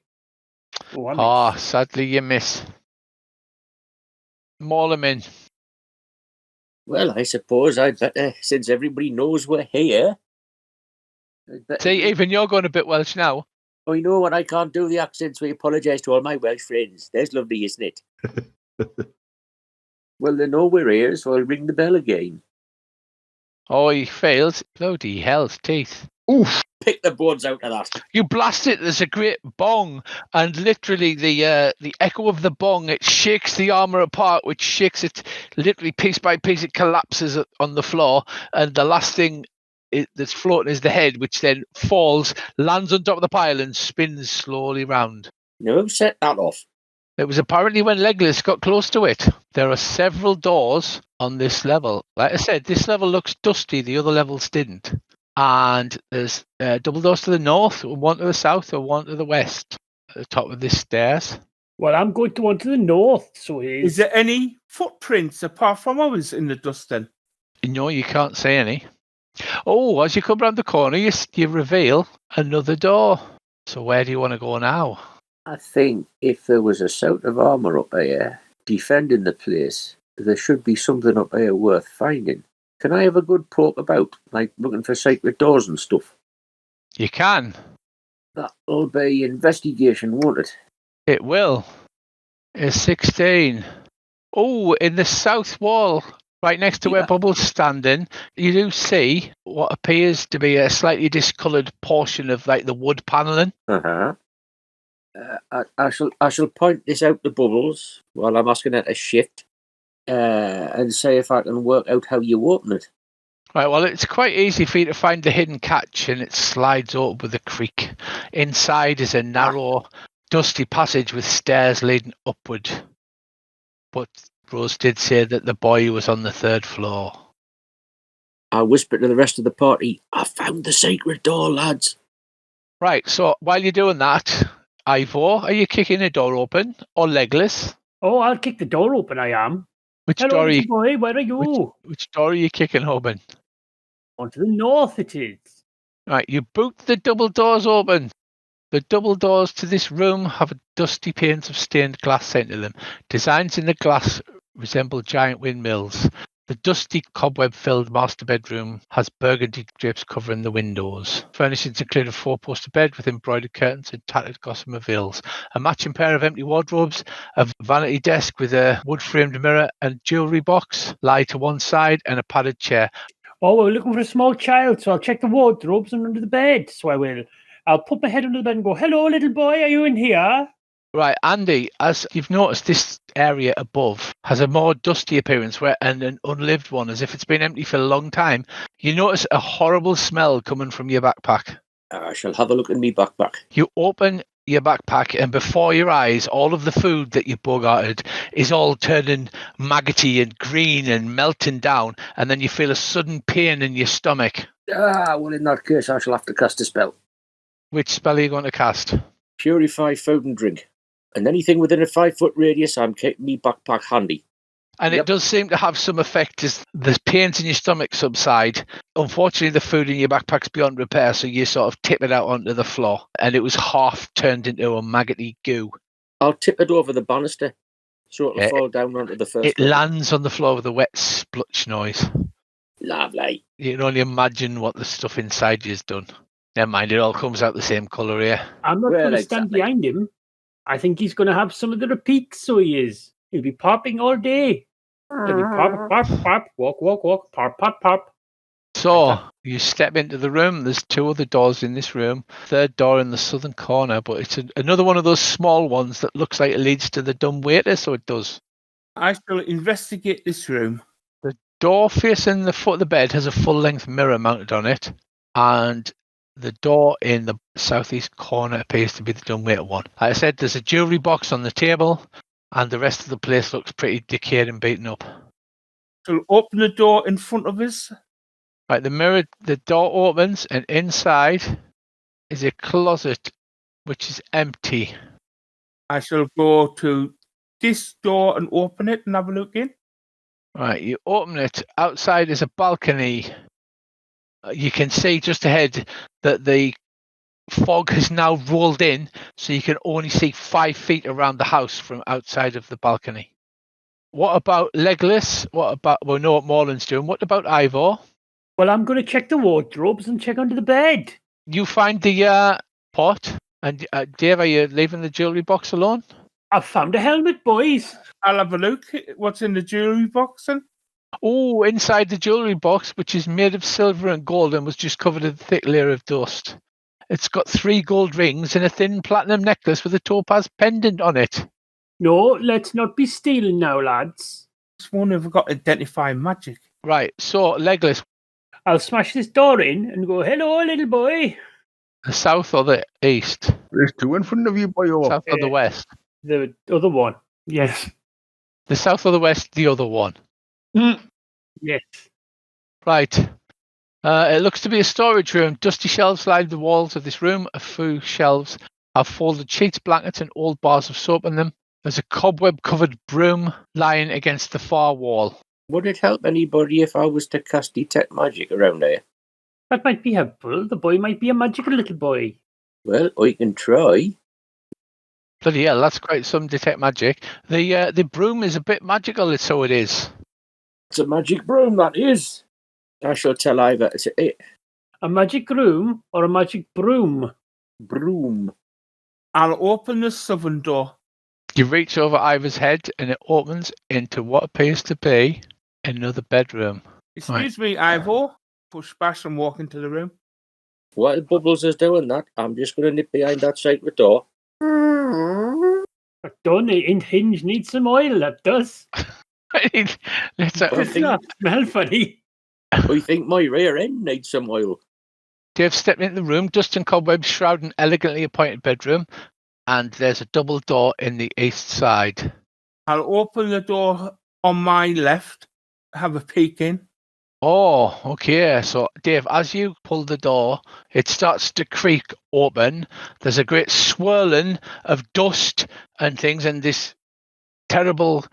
Oh, I missed. Sadly you miss. Maul him in. Well, I suppose I'd better, since everybody knows we're here. I'd better- See, even you're going a bit Welsh now. Oh, you know what? I can't do the accent, so I apologise to all my Welsh friends. There's lovely, isn't it? Well, they know we're here, so I'll ring the bell again. Oh, he fails. Bloody hell's teeth. Oof. Pick the bones out of that. You blast it, there's a great bong, and literally the echo of the bong, it shakes the armour apart, which shakes it literally piece by piece. It collapses on the floor, and the last thing that's floating is the head, which then falls, lands on top of the pile, and spins slowly round. No, set that off. It was apparently when Legless got close to it. There are several doors on this level. Like I said, this level looks dusty, the other levels didn't. And there's double doors to the north, one to the south, or one to the west at the top of this stairs. Well, I'm going to one to the north, so Is there any footprints apart from ours in the dust then? No, you can't see any. Oh, as you come round the corner, you reveal another door. So where do you want to go now? I think if there was a suit of armour up here defending the place, there should be something up here worth finding. Can I have a good poke about, like looking for secret doors and stuff? You can. That'll be investigation, won't it? It will. It's 16. Oh, in the south wall, right next to where Yeah. Bubble's standing, you do see what appears to be a slightly discoloured portion of like the wood panelling. Uh-huh. I shall point this out to Bubbles while I'm asking her to shift, and say if I can work out how you open it. Right, well, it's quite easy for you to find the hidden catch, and it slides open with a creak. Inside is a narrow, dusty passage with stairs leading upward. But Rose did say that the boy was on the 3rd floor. I whispered to the rest of the party, I found the secret door, lads. Right, so while you're doing that, Ivor, are you kicking a door open or legless? Oh, I'll kick the door open, I am. Which Hello, door are little you? boy, where are you? Which door are you kicking open? On to the north it is. Right, you boot the double doors open. The double doors to this room have dusty panes of stained glass sent to them. Designs in the glass resemble giant windmills. The dusty, cobweb-filled master bedroom has burgundy drapes covering the windows. Furnishings include a 4-poster bed with embroidered curtains and tattered gossamer veils, a matching pair of empty wardrobes, a vanity desk with a wood-framed mirror and jewellery box lie to one side, and a padded chair. Oh, we're looking for a small child, so I'll check the wardrobes and under the bed. So I will. I'll put my head under the bed and go, hello, little boy, are you in here? Right, Andy, as you've noticed, this area above has a more dusty appearance and an unlived one, as if it's been empty for a long time. You notice a horrible smell coming from your backpack. I shall have a look in me backpack. You open your backpack, and before your eyes, all of the food that you bogarted is all turning maggoty and green and melting down, and then you feel a sudden pain in your stomach. Well, in that case, I shall have to cast a spell. Which spell are you going to cast? Purify food and drink. And anything within a 5-foot radius, I'm keeping me backpack handy. And Yep. It does seem to have some effect as the pains in your stomach subside. Unfortunately, the food in your backpack's beyond repair, so you sort of tip it out onto the floor, and it was half turned into a maggoty goo. I'll tip it over the banister so it'll Yeah, fall down onto the first It floor. lands on the floor with a wet splutch noise. Lovely. You can only imagine what the stuff inside you's done. Never mind, it all comes out the same colour here. I'm not Well, going to stand exactly. behind him. I think he's going to have some of the repeats, so he is. He'll be popping all day. He'll be pop, pop, pop, walk, walk, walk, pop, pop, pop. So, you step into the room. There's 2 other doors in this room. 3rd door in the southern corner, but it's another one of those small ones that looks like it leads to the dumb waiter, so it does. I shall investigate this room. The door facing the foot of the bed has a full-length mirror mounted on it, and the door in the southeast corner appears to be the dumbwaiter one. Like I said, there's a jewellery box on the table, and the rest of the place looks pretty decayed and beaten up. Shall open the door in front of us. Right, the door opens, and inside is a closet which is empty. I shall go to this door and open it and have a look in. Right, you open it. Outside is a balcony. You can see just ahead that the fog has now rolled in, so you can only see 5 feet around the house from outside of the balcony. What about Legless? We know what Morland's doing. What about Ivor? Well, I'm going to check the wardrobes and check under the bed. You find the pot, and Dave, are you leaving the jewellery box alone? I've found a helmet, boys. I'll have a look. What's in the jewellery box then? Oh, inside the jewellery box, which is made of silver and gold and was just covered in a thick layer of dust. It's got 3 gold rings and a thin platinum necklace with a topaz pendant on it. No, let's not be stealing now, lads. Just wonder if we've got identifying magic. Right, so Legless, I'll smash this door in and go, hello, little boy. the south or the east? There's 2 in front of you, boyo. South or the west? The other one. Yes. The south or the west, the other one. Yes. Right. It looks to be a storage room. Dusty shelves line the walls of this room. A few shelves have folded sheets, blankets, and old bars of soap in them. There's a cobweb-covered broom lying against the far wall. Would it help anybody if I was to cast detect magic around here? That might be helpful. The boy might be a magical little boy. Well, I can try. Bloody hell, that's quite some detect magic. The broom is a bit magical, so it is. It's a magic broom, that is. I shall tell Ivor it's it. A magic room or a magic broom? Broom. I'll open the southern door. You reach over Ivor's head and it opens into what appears to be another bedroom. Excuse me, Ivor. Push back and walk into the room. While Bubbles is doing that, I'm just going to nip behind that sacred door. That done. Hinge needs some oil, that does. Let's Does not smell funny. I think my rear end needs some oil. Dave stepped into the room, dust and cobwebs shroud an elegantly appointed bedroom, and there's a double door in the east side. I'll open the door on my left, have a peek in. Oh, okay. So, Dave, as you pull the door, it starts to creak open. There's a great swirling of dust and things, and this terrible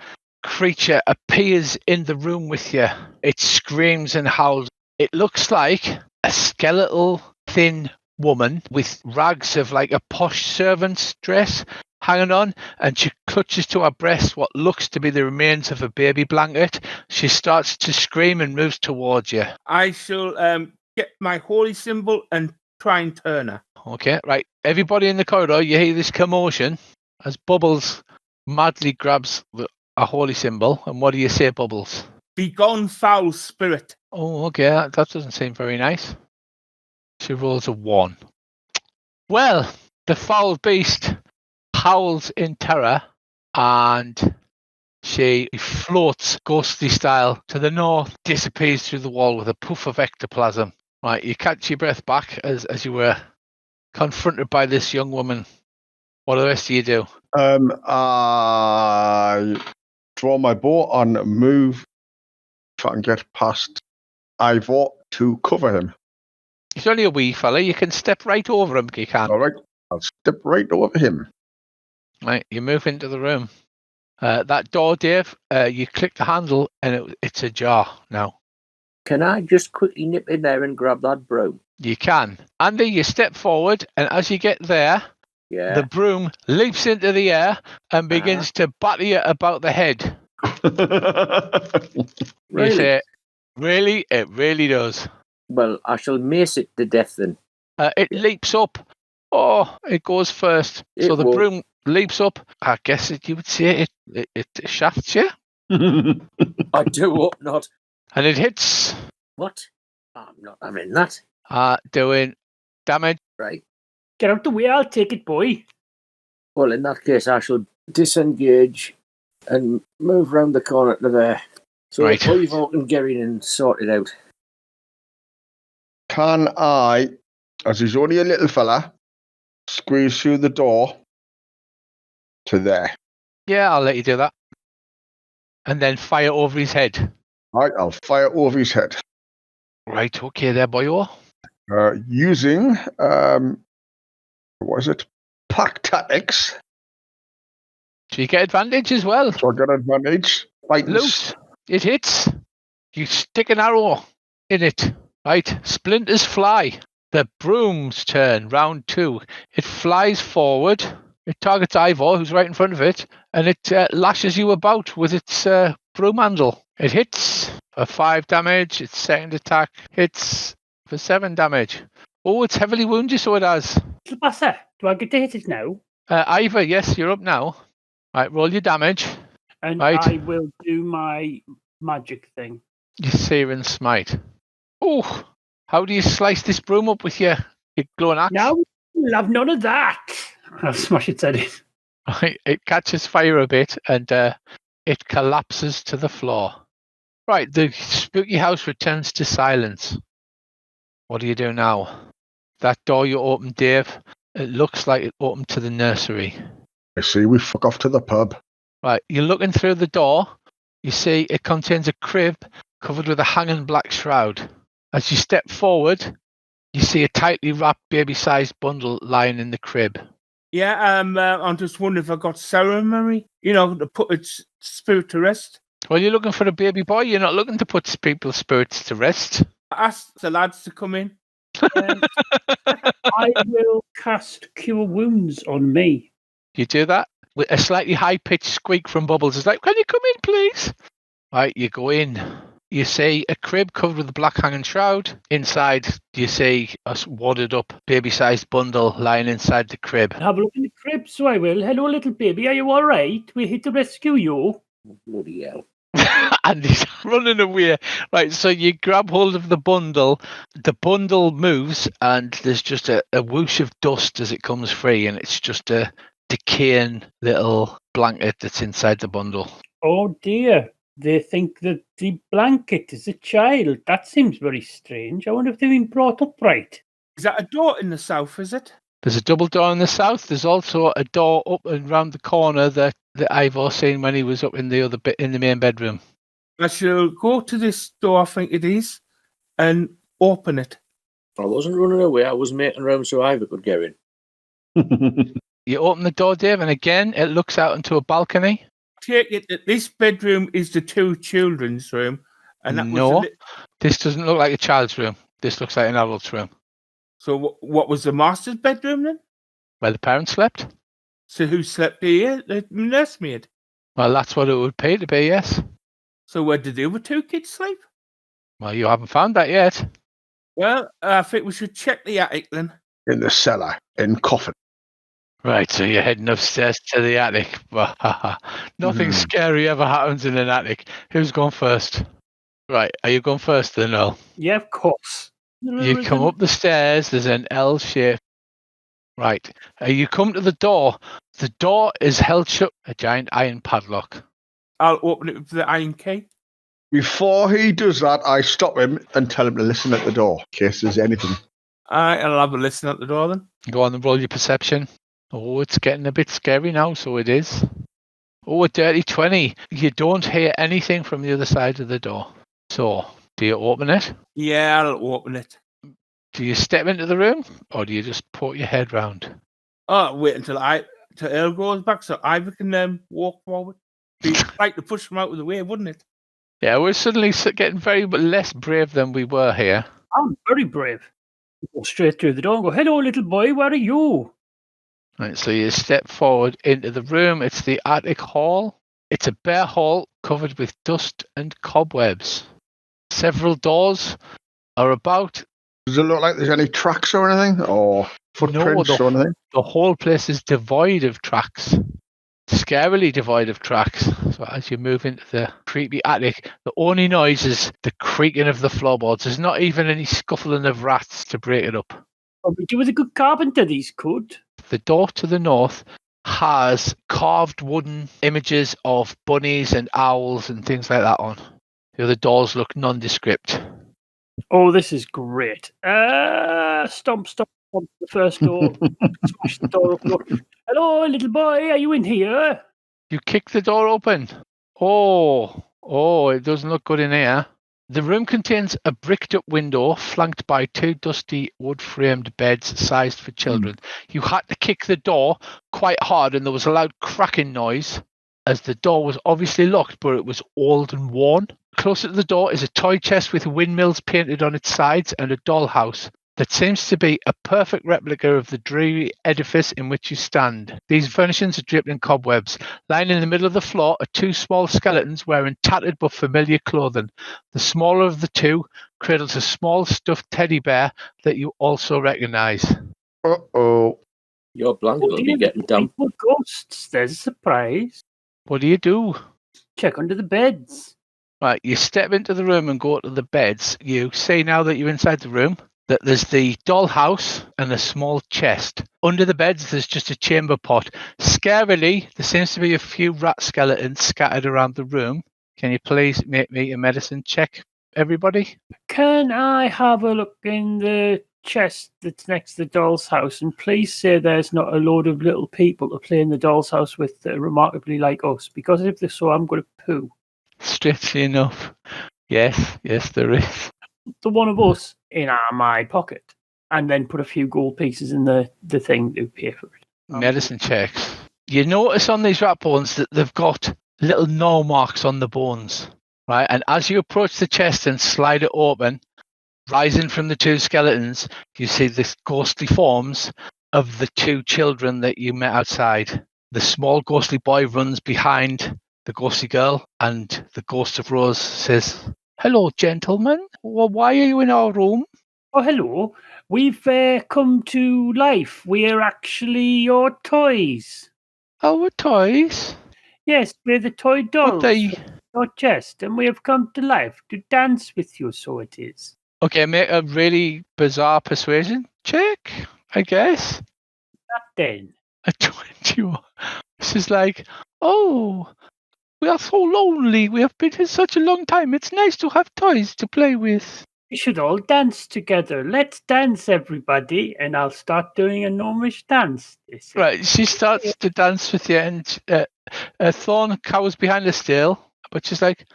creature appears in the room with you. It screams and howls. It looks like a skeletal, thin woman with rags of like a posh servant's dress hanging on, and she clutches to her breast what looks to be the remains of a baby blanket. She starts to scream and moves towards you. I shall get my holy symbol and try and turn her. Okay, right. Everybody in the corridor, you hear this commotion as Bubbles madly grabs a holy symbol. And what do you say, Bubbles? Begone, foul spirit. Oh, okay. That doesn't seem very nice. She rolls a 1. Well, the foul beast howls in terror and she floats ghostly style to the north, disappears through the wall with a poof of ectoplasm. Right, you catch your breath back as you were confronted by this young woman. What do the rest of you do? I draw my bow and move if I can get past Ivor to cover him. He's only a wee fella. You can step right over him if you can. All right, I'll step right over him. Right, you move into the room. That door, Dave, you click the handle and it's ajar now. Can I just quickly nip in there and grab that broom? You can. Andy, you step forward, and as you get there, Yeah. the broom leaps into the air and begins to batter you about the head. Really? You say, really? It really does. Well, I shall mace it to death then. It leaps up. Oh, it goes first. So the broom leaps up. I guess you would say it shafts you. I do hope not. And it hits. What? I'm not having that. Doing damage. Right. Get out the way, I'll take it, boy. Well, in that case, I shall disengage and move round the corner to there. So Right. Ivor can get in and sort it out. Can I, as he's only a little fella, squeeze through the door to there? Yeah, I'll let you do that. And then fire over his head. Right, I'll fire over his head. Right, okay there, boyo. Using, what is it? Pack tactics. So you get advantage as well. So I got advantage. Fighting Loose. It hits. You stick an arrow in it. Right, splinters fly. The broom's turn, round 2. It flies forward. It targets Ivor, who's right in front of it, and it lashes you about with its broom handle. It hits for 5 damage. Its second attack hits for 7 damage. Oh, it's heavily wounded, so it has. Silbasa, do I get to hit it now? Ivor, yes, you're up now. Right, roll your damage. And Right. I will do my magic thing. Your Searing Smite. Oh, how do you slice this broom up with your glowing axe? Now we'll have none of that. I'll smash its head in. Right, it catches fire a bit and it collapses to the floor. Right, the spooky house returns to silence. What do you do now? That door you opened, Dave, it looks like it opened to the nursery. I see we fuck off to the pub. Right, you're looking through the door. You see it contains a crib covered with a hanging black shroud. As you step forward, you see a tightly wrapped baby-sized bundle lying in the crib. Yeah, I'm just wondering if I got ceremony to put its spirit to rest. Well, you're looking for a baby boy. You're not looking to put people's spirits to rest. I asked the lads to come in. I will cast Cure Wounds on me. You do that with a slightly high-pitched squeak from Bubbles. It's like, can you come in, please? Right, you go in. You see a crib covered with a black hanging shroud. Inside, you see a wadded up baby-sized bundle lying inside the crib. Have a look in the crib, so I will. Hello, little baby. Are you all right? We're here to rescue you. Bloody hell. And he's running away. Right, so you grab hold of the bundle moves, and there's just a whoosh of dust as it comes free, and it's just a decaying little blanket that's inside the bundle. Oh, dear. They think that the blanket is a child. That seems very strange. I wonder if they've been brought up right. Is that a door in the south, is it? There's a double door in the south. There's also a door up and round the corner that Ivor seen when he was up in the other bit in the main bedroom. I shall go to this door, I think it is, and open it. I wasn't running away. I was making room so Ivor could get in. You open the door, Dave, and again it looks out into a balcony. Take it that this bedroom is the two children's room, and that No. was This doesn't look like a child's room. This looks like an adult's room. So what was the master's bedroom then? Where the parents slept? So who slept here? The nursemaid. Well, that's what it would pay to be, yes. So where did the other two kids sleep? Well, you haven't found that yet. Well, I think we should check the attic then. In the cellar, in coffin. Right, so you're heading upstairs to the attic. Nothing scary ever happens in an attic. Who's going first? Right, are you going first then, Earl? Yeah, of course. You come up the stairs, there's an L shape. Right, you come to the door. The door is held shut, a giant iron padlock. I'll open it with the iron key. Before he does that, I stop him and tell him to listen at the door in case there's anything. I'll have a listen at the door then. Go on and roll your perception. Oh, it's getting a bit scary now, so it is. Oh, a dirty 20. You don't hear anything from the other side of the door. So, do you open it? Yeah, I'll open it. Do you step into the room, or do you just put your head round? Oh, wait until Earl goes back so Ivor can walk forward. Be like to push him out of the way, wouldn't it? Yeah, we're suddenly getting very less brave than we were here. I'm very brave. Go straight through the door and go, hello, little boy, where are you? Right, so you step forward into the room. It's the attic hall. It's a bare hall covered with dust and cobwebs. Several doors are about. Does it look like there's any tracks or anything? Or footprints or anything? The whole place is devoid of tracks. Scarily devoid of tracks. So as you move into the creepy attic, the only noise is the creaking of the floorboards. There's not even any scuffling of rats to break it up. Probably do with a good carpenter, these could. The door to the north has carved wooden images of bunnies and owls and things like that on. The other doors look nondescript. Oh, this is great. Stomp the first door. Smash the door open. Hello, little boy, are you in here? You kick the door open. Oh, it doesn't look good in here. The room contains a bricked up window flanked by two dusty wood-framed beds sized for children. You had to kick the door quite hard and there was a loud cracking noise as the door was obviously locked, but it was old and worn. Closer to the door is a toy chest with windmills painted on its sides and a dollhouse that seems to be a perfect replica of the dreary edifice in which you stand. These furnishings are draped in cobwebs. Lying in the middle of the floor are two small skeletons wearing tattered but familiar clothing. The smaller of the two cradles a small stuffed teddy bear that you also recognise. Uh-oh. Your blanket will be getting damp. Ghosts, there's a surprise. What do you do? Check under the beds. Right, you step into the room and go to the beds. You see now that you're inside the room that there's the dollhouse and a small chest. Under the beds, there's just a chamber pot. Scarily, there seems to be a few rat skeletons scattered around the room. Can you please make me a medicine check, everybody? Can I have a look in the chest that's next to the doll's house? And please say there's not a load of little people to play in the doll's house with that are remarkably like us. Because if there's so, I'm going to poo. Strangely enough, yes, there is. The one of us in my pocket, and then put a few gold pieces in the thing to pay for it. Medicine checks. You notice on these rat bones that they've got little gnaw marks on the bones, right? And as you approach the chest and slide it open, rising from the two skeletons, you see the ghostly forms of the two children that you met outside. The small ghostly boy runs behind the ghostly girl, and the ghost of Rose says, "Hello, gentlemen. Well, why are you in our room?" Oh, hello. We've come to life. We're actually your toys. Our toys? Yes, we're the toy But dolls they... from your chest, and we have come to life to dance with you, so it is. Okay, make a really bizarre persuasion check, I guess. That then. A 21. This is like, oh, we are so lonely. We have been here such a long time. It's nice to have toys to play with. We should all dance together. Let's dance, everybody, and I'll start doing a gnomish dance. They say. Right, she starts to dance with you, and Thorn cowers behind the still, but she's like,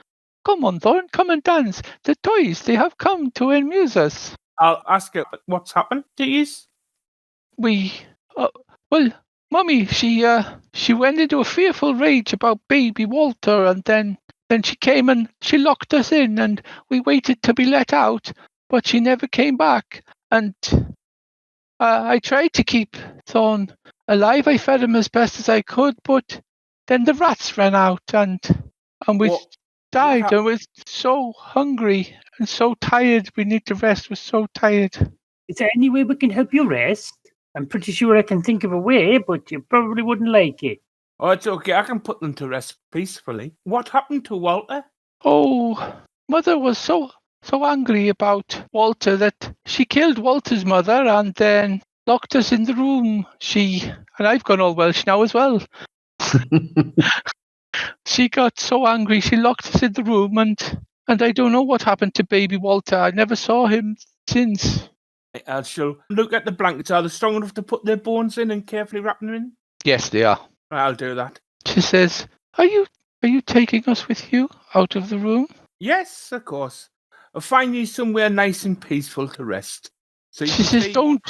come on, Thorn, come and dance. The toys, they have come to amuse us. I'll ask her what's happened to you. Well, Mummy, she went into a fearful rage about baby Walter, and then she came and she locked us in, and we waited to be let out, but she never came back. And I tried to keep Thorn alive. I fed him as best as I could, but then the rats ran out, and we died. And we're so hungry and so tired. We need to rest. We're so tired. Is there any way we can help you rest? I'm pretty sure I can think of a way, but you probably wouldn't like it. Oh, it's okay. I can put them to rest peacefully. What happened to Walter? Oh, Mother was so angry about Walter that she killed Walter's mother and then locked us in the room. And I've gone all Welsh now as well. She got so angry she locked us in the room, and I don't know what happened to baby Walter. I never saw him since. I shall look at the blankets. Are they strong enough to put their bones in and carefully wrap them in? Yes, they are. I'll do that. She says, Are you taking us with you out of the room? Yes, of course. I'll find you somewhere nice and peaceful to rest. So she says, Don't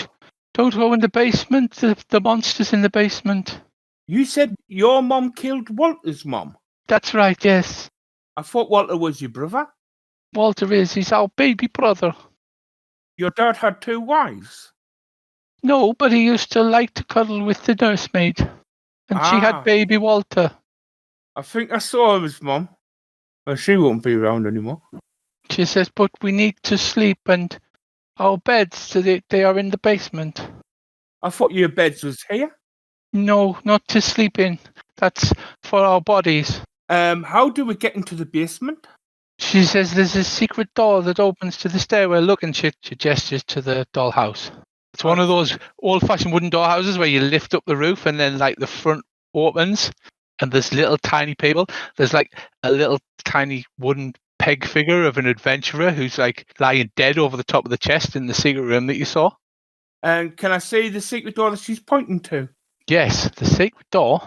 go in the basement. The monster's in the basement. You said your mom killed Walter's mom? That's right, yes. I thought Walter was your brother. Walter is. He's our baby brother. Your dad had 2 wives? No, but he used to like to cuddle with the nursemaid. And she had baby Walter. I think I saw his mom. Well, she won't be around anymore. She says, but we need to sleep, and our beds, they are in the basement. I thought your beds was here? No, not to sleep in. That's for our bodies. How do we get into the basement? She says there's a secret door that opens to the stairwell. Look, and she gestures to the dollhouse. It's one of those old-fashioned wooden door houses where you lift up the roof and then like the front opens and there's little tiny people. There's like a little tiny wooden peg figure of an adventurer who's like lying dead over the top of the chest in the secret room that you saw. And can I see the secret door that she's pointing to? Yes, the secret door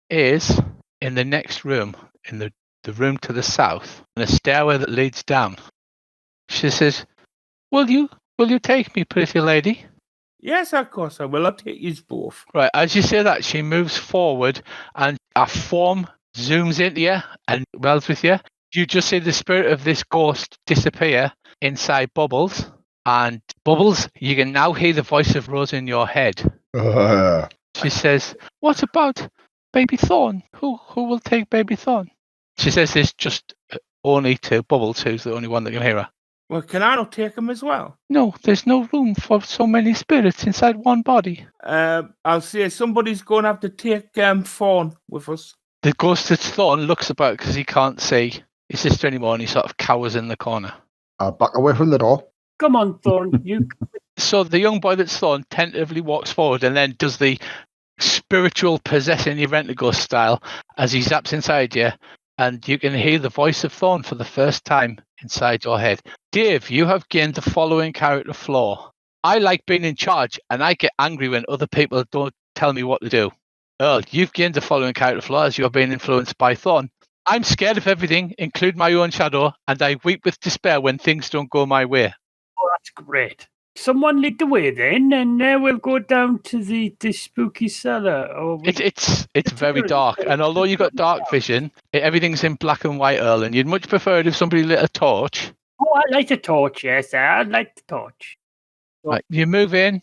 is in the next room, in the room to the south, and a stairway that leads down. She says, Will you take me, pretty lady? Yes, of course I will. I'll take you both. Right, as you say that, she moves forward and a form zooms into you and welds with you. You just see the spirit of this ghost disappear inside Bubbles. And Bubbles, you can now hear the voice of Rose in your head. She says, What about baby Thorn? Who will take baby Thorn? She says this just only to Bubbles, who's the only one that can hear her. Well, can I not take him as well? No, there's no room for so many spirits inside one body. I'll say somebody's going to have to take Thorn with us. The ghost that's Thorn looks about because he can't see his sister anymore, and he sort of cowers in the corner. I'll back away from the door. Come on, Thorn. You. So the young boy that's Thorn tentatively walks forward and then does the spiritual possessing your rent-a-ghost style as he zaps inside you, and you can hear the voice of Thorn for the first time inside your head. Dave, you have gained the following character flaw. I like being in charge, and I get angry when other people don't tell me what to do. Earl, you've gained the following character flaw as you are being influenced by Thorn. I'm scared of everything, including my own shadow, and I weep with despair when things don't go my way. Oh, that's great. someone lead the way then, and we'll go down to the spooky cellar. Or It's very dark, and although you got dark vision, everything's in black and white, Earl, and you'd much prefer it if somebody lit a torch. Oh, I like the torch, yes, I'd like the torch. Right, you move in,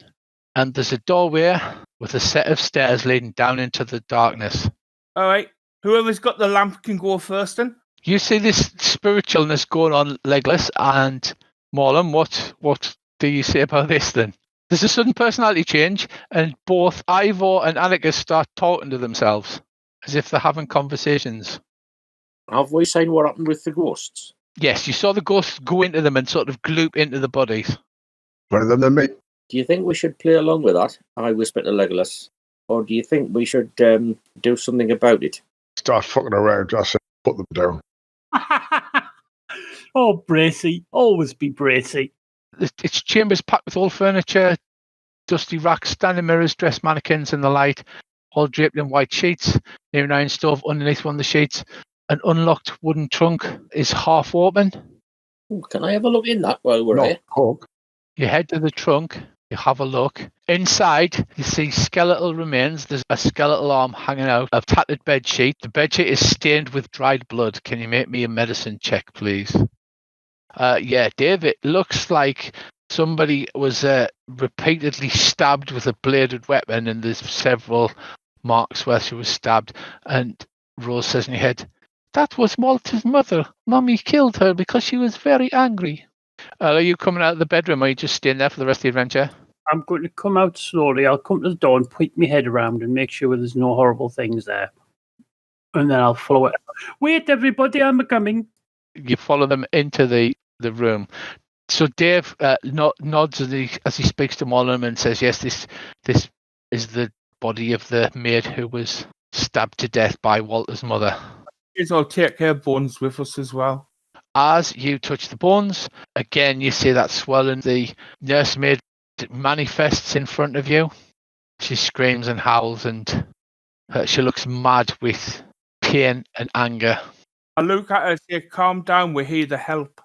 and there's a doorway with a set of stairs leading down into the darkness. All right. Whoever's got the lamp can go first then. You see this spiritualness going on, Legless and Morlem. What do you say about this then? There's a sudden personality change, and both Ivor and Atticus start talking to themselves as if they're having conversations. Have we seen what happened with the ghosts? Yes, you saw the ghosts go into them and sort of gloop into the bodies. One of them than me. Do you think we should play along with that? I whispered to Legolas. Or do you think we should do something about it? Start fucking around, just put them down. Oh, Bracy. Always be Bracy. Its chambers packed with old furniture, dusty racks, standing mirrors, dressed mannequins in the light, all draped in white sheets. Near an iron stove underneath one of the sheets. An unlocked wooden trunk is half open. Ooh, can I have a look in that while we're here? Hook. You head to the trunk, you have a look. Inside, you see skeletal remains. There's a skeletal arm hanging out, a tattered bedsheet. The bedsheet is stained with dried blood. Can you make me a medicine check, please? Yeah, Dave, it looks like somebody was repeatedly stabbed with a bladed weapon, and there's several marks where she was stabbed. And Rose says in your head, "That was Malta's mother. Mummy killed her because she was very angry." Are you coming out of the bedroom, or are you just staying there for the rest of the adventure? I'm going to come out slowly. I'll come to the door and point my head around and make sure there's no horrible things there. And then I'll follow it. Wait, everybody, I'm coming. You follow them into the room. So Dave nods as he speaks to Mollum and says, "Yes, this is the body of the maid who was stabbed to death by Walter's mother." I'll take her bones with us as well. As you touch the bones, again you see that swelling. The nursemaid manifests in front of you. She screams and howls, and she looks mad with pain and anger. I look at her and say, "Calm down, we're here to help."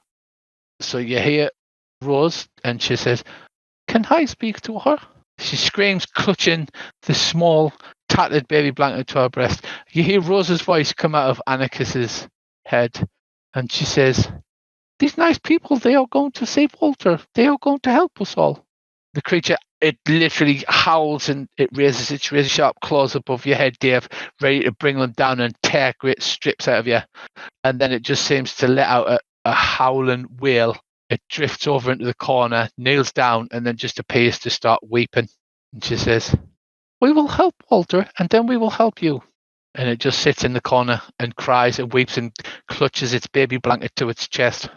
So you hear Rose, and she says, "Can I speak to her?" She screams, clutching the small, tattered baby blanket to her breast. You hear Rose's voice come out of Anarchus's head, and she says, "These nice people, they are going to save Walter. They are going to help us all." The creature, it literally howls, and it raises its razor sharp claws above your head, Dave, ready to bring them down and tear great strips out of you. And then it just seems to let out a howling wail. It drifts over into the corner, kneels down, and then just appears to start weeping. And she says, "We will help Walter, and then we will help you." And it just sits in the corner and cries and weeps and clutches its baby blanket to its chest.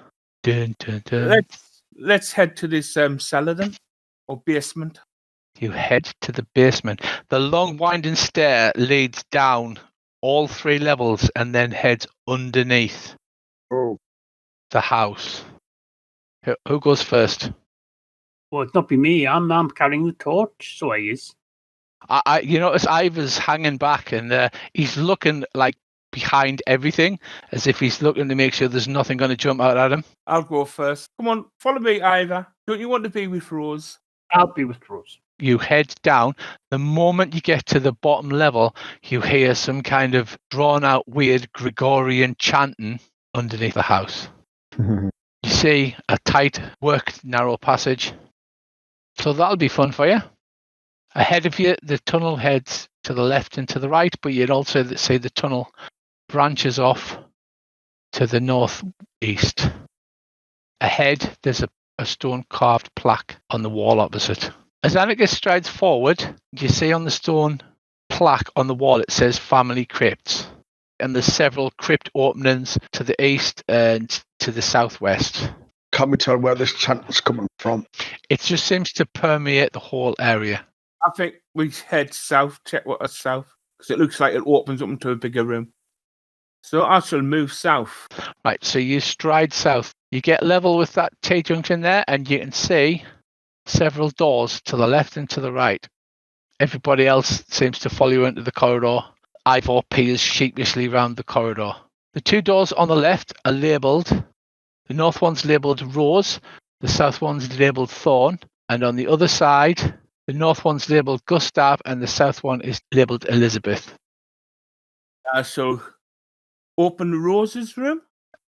Dun, dun, dun. Let's head to this cellar then, or basement. You head to the basement. The long winding stair leads down all 3 levels and then heads underneath the house. Who goes first? Well, it's not be me. I'm carrying the torch, so he is. You notice Ivor's hanging back, and he's looking like behind everything, as if he's looking to make sure there's nothing going to jump out at him. I'll go first. Come on, follow me, Ivor. Don't you want to be with Rose? I'll be with Rose. You head down. The moment you get to the bottom level, you hear some kind of drawn-out, weird Gregorian chanting underneath the house. You see a tight, worked, narrow passage. So that'll be fun for you. Ahead of you, the tunnel heads to the left and to the right, but you'd also see the tunnel branches off to the northeast. Ahead, there's a stone-carved plaque on the wall opposite. As Atticus strides forward, you see on the stone plaque on the wall, it says Family Crypts. And there's several crypt openings to the east and to the southwest. Can we tell where this chant's coming from? It just seems to permeate the whole area. I think we head south, check what is south, because it looks like it opens up into a bigger room. So I shall move south. Right, so you stride south. You get level with that T-junction there, and you can see several doors to the left and to the right. Everybody else seems to follow you into the corridor. Ivor peers sheepishly round the corridor. The 2 doors on the left are labelled. The north one's labelled Rose. The south one's labelled Thorn. And on the other side, the north one's labelled Gustav and the south one is labelled Elizabeth. So open Rose's room.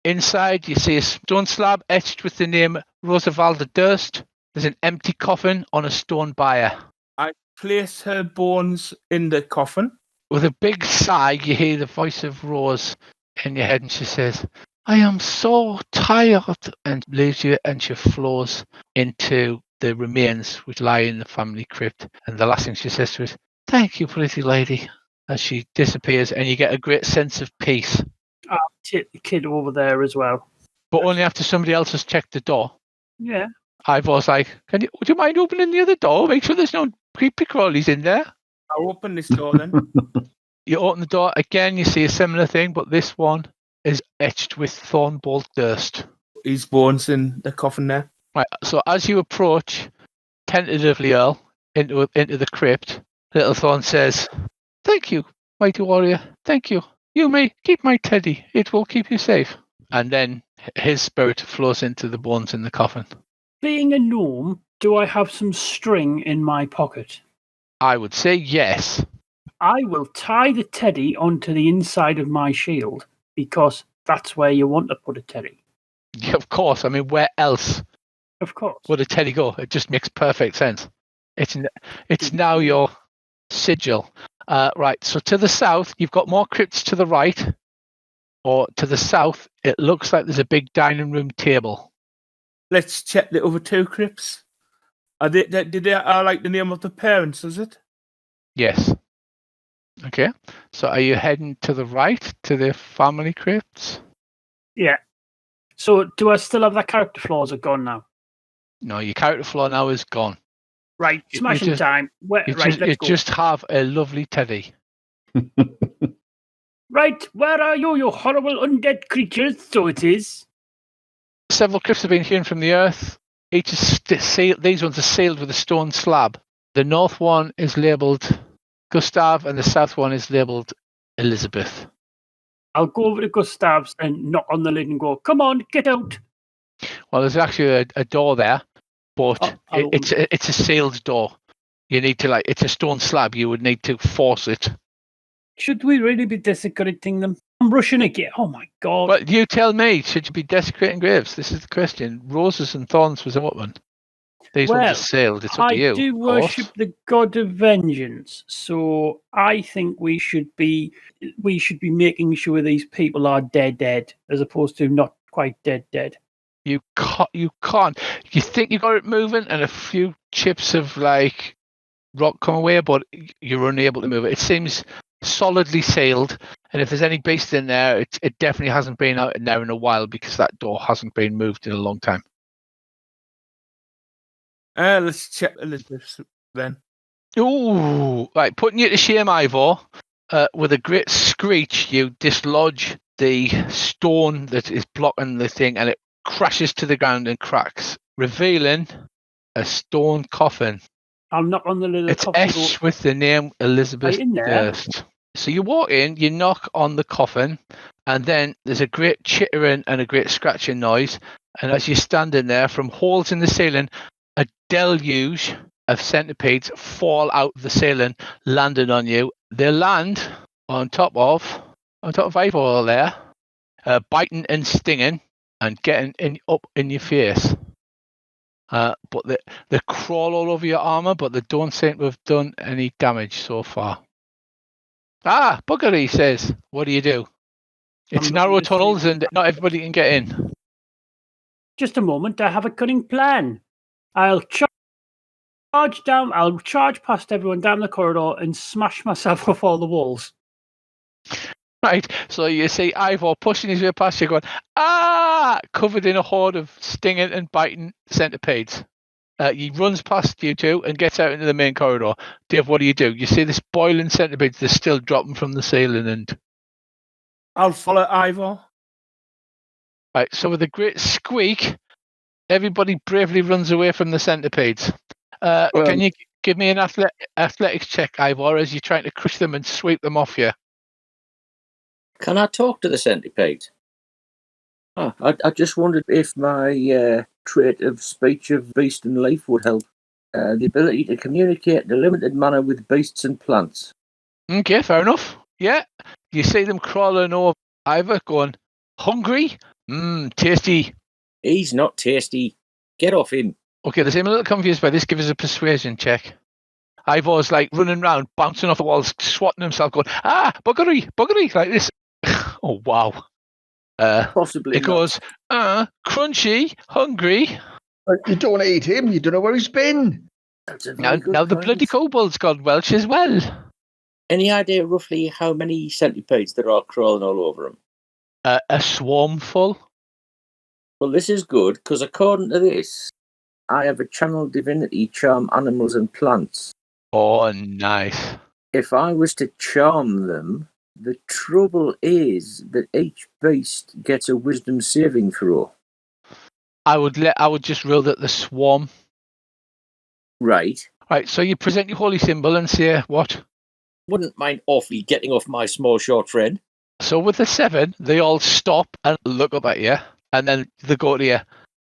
Inside, you see a stone slab etched with the name Rosavalda Durst. There's an empty coffin on a stone bier. I place her bones in the coffin. With a big sigh, you hear the voice of Rose in your head, and she says, "I am so tired," and leaves you, and she flows into the remains which lie in the family crypt. And the last thing she says to us, "Thank you, pretty lady," as she disappears, and you get a great sense of peace. I'll take the kid over there as well. But only after somebody else has checked the door. Yeah. Ivor's like, would you mind opening the other door? Make sure there's no creepy crawlies in there. I'll open this door then. You open the door, again you see a similar thing, but this one is etched with Thornbolt Durst. His bones in the coffin there. Right, so as you approach, tentatively, Earl, into the crypt, Little Thorn says, "Thank you, mighty warrior, thank you. You may keep my teddy, it will keep you safe." And then his spirit flows into the bones in the coffin. Being a gnome, do I have some string in my pocket? I would say yes. I will tie the teddy onto the inside of my shield because that's where you want to put a teddy. Yeah, of course, I mean, where else Of course. would a teddy go? It just makes perfect sense. It's now your sigil. Right, so to the south, you've got more crypts to the right, or to the south, it looks like there's a big dining room table. Let's check the other two crypts. Are they like the name of the parents, is it? Yes. Okay, so are you heading to the right, to the family crypts? Yeah. So do I still have that character flaws are gone now? No, your character flaw now is gone. Right, You smashing just- time. You Let's go. just have a lovely teddy. Right, where are you, you horrible undead creatures? So it is. Several crypts have been hewn from the earth. Each is sealed. These ones are sealed with a stone slab. The north one is labelled Gustav, and the south one is labelled Elizabeth. I'll go over to Gustav's and knock on the lid and go, "Come on, get out." Well, there's actually a door there, but I'll it's a sealed door. You need to it's a stone slab. You would need to force it. Should we really be desecrating them? I'm rushing again. Oh my god. Well, you tell me. Should you be desecrating graves? This is the question. Roses and thorns was open. These ones Well, are sealed. It's up to you. I do of course. worship the god of vengeance, so I think we should be making sure these people are dead, as opposed to not quite dead. You can't. You think you got it moving, and a few chips of rock come away, but you're unable to move it. It seems solidly sealed, and if there's any beast in there, it definitely hasn't been out in there in a while because that door hasn't been moved in a long time. Let's check Elizabeth then. Ooh, right, putting you to shame, Ivor. With a great screech, you dislodge the stone that is blocking the thing, and it crashes to the ground and cracks, revealing a stone coffin. I'll knock on the little It's coffin. etched with the name Elizabeth in there? Durst. So you walk in, you knock on the coffin, and then there's a great chittering and a great scratching noise. And as you're standing there, from holes in the ceiling, a deluge of centipedes fall out of the ceiling, landing on you. They land on top of Ivor there, biting and stinging and getting up in your face. But they crawl all over your armor, but they don't seem to have done any damage so far. Ah, bugger, he says. What do you do? It's I'm not narrow gonna tunnels say- and not everybody can get in. Just a moment, I have a cunning plan. I'll charge down. I'll charge past everyone down the corridor and smash myself off all the walls. Right, so you see Ivor pushing his way past you going, ah, covered in a horde of stinging and biting centipedes. He runs past you two and gets out into the main corridor. Dave, what do? You see this boiling centipedes, they're still dropping from the ceiling. And I'll follow Ivor. right, so with a great squeak, everybody bravely runs away from the centipedes. Can you give me an athletics check, Ivor, as you're trying to crush them and sweep them off you? Can I talk to the centipede? I just wondered if my trait of speech of beast and leaf would help. The ability to communicate in a limited manner with beasts and plants. Okay, fair enough. Yeah. You see them crawling over Ivor going, hungry? Tasty. He's not tasty. Get off him. Okay, they seem a little confused by this. Give us a persuasion check. Ivor's like running around, bouncing off the walls, swatting himself, going, buggery, like this. Oh, wow. Possibly It not. goes, crunchy, hungry. But you don't want to eat him. You don't know where he's been. That's a Now very good the point. bloody kobold's gone Welsh as well. Any idea roughly how many centipedes there are crawling all over him? A swarm full. Well, this is good, because according to this, I have a channel divinity charm animals and plants. Oh, nice. If I was to charm them, the trouble is that each beast gets a wisdom saving throw. I would just rule that the swarm. Right. Right, so you present your holy symbol and say what? Wouldn't mind awfully getting off my small short friend. So with the 7, they all stop and look up at you, and then they go to you.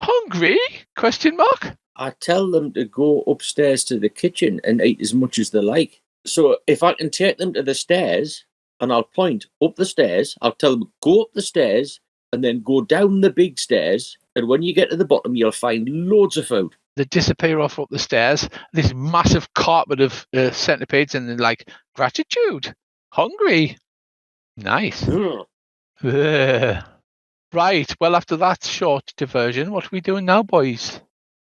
Hungry? Question mark. I tell them to go upstairs to the kitchen and eat as much as they like. So if I can take them to the stairs, and I'll point up the stairs, I'll tell them go up the stairs and then go down the big stairs, and when you get to the bottom, you'll find loads of food. They disappear off up the stairs. This massive carpet of centipedes, and they're like, gratitude, hungry, nice. Ugh. Right. Well, after that short diversion, what are we doing now, boys?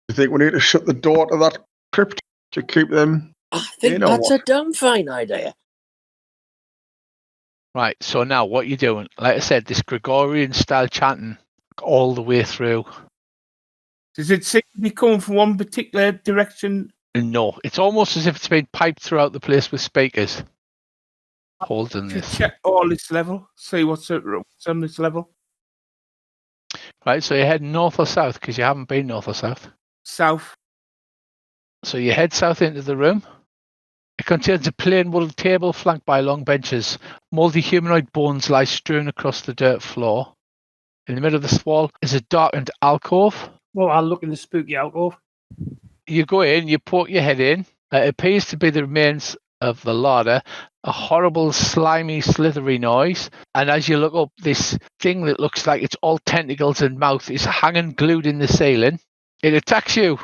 Do you think we need to shut the door to that crypt to keep them? I think that's a damn fine idea. Right. So now, what are you doing? Like I said, this Gregorian style chanting all the way through. Does it seem to be coming from one particular direction? No, it's almost as if it's been piped throughout the place with speakers. Holding To this. check all this level, see what's on this level. Right, so you head north or south because you haven't been north or south. South. So you head south into the room. It contains a plain wooden table flanked by long benches. Mouldy humanoid bones lie strewn across the dirt floor. In the middle of this wall is a darkened alcove. Well, I'll look in the spooky alcove. You go in, you poke your head in. It appears to be the remains of the larder. A horrible, slimy, slithery noise. And as you look up, this thing that looks like it's all tentacles and mouth is hanging glued in the ceiling. It attacks you.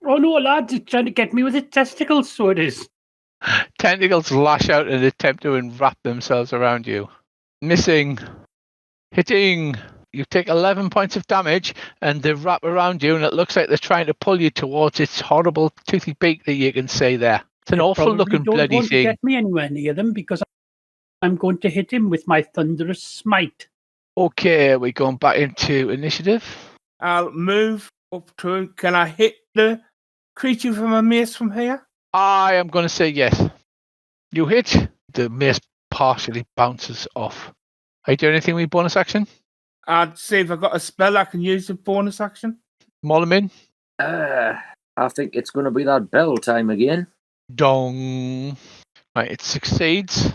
Oh no, lads, it's trying to get me with its testicles, so it is. Tentacles lash out and attempt to enwrap themselves around you. Missing. Hitting. You take 11 points of damage and they wrap around you, and it looks like they're trying to pull you towards its horrible toothy beak that you can see there. It's an awful looking bloody don't want thing. to get me anywhere near them because I'm going to hit him with my thunderous smite. Okay, we're going back into initiative. I'll move up to him. Can I hit the creature from a mace from here? I am going to say yes. You hit. The mace partially bounces off. Are you doing anything with bonus action? I'd see if I got a spell I can use the bonus action. Molamin? I think it's going to be that bell time again. Dong. Right, it succeeds.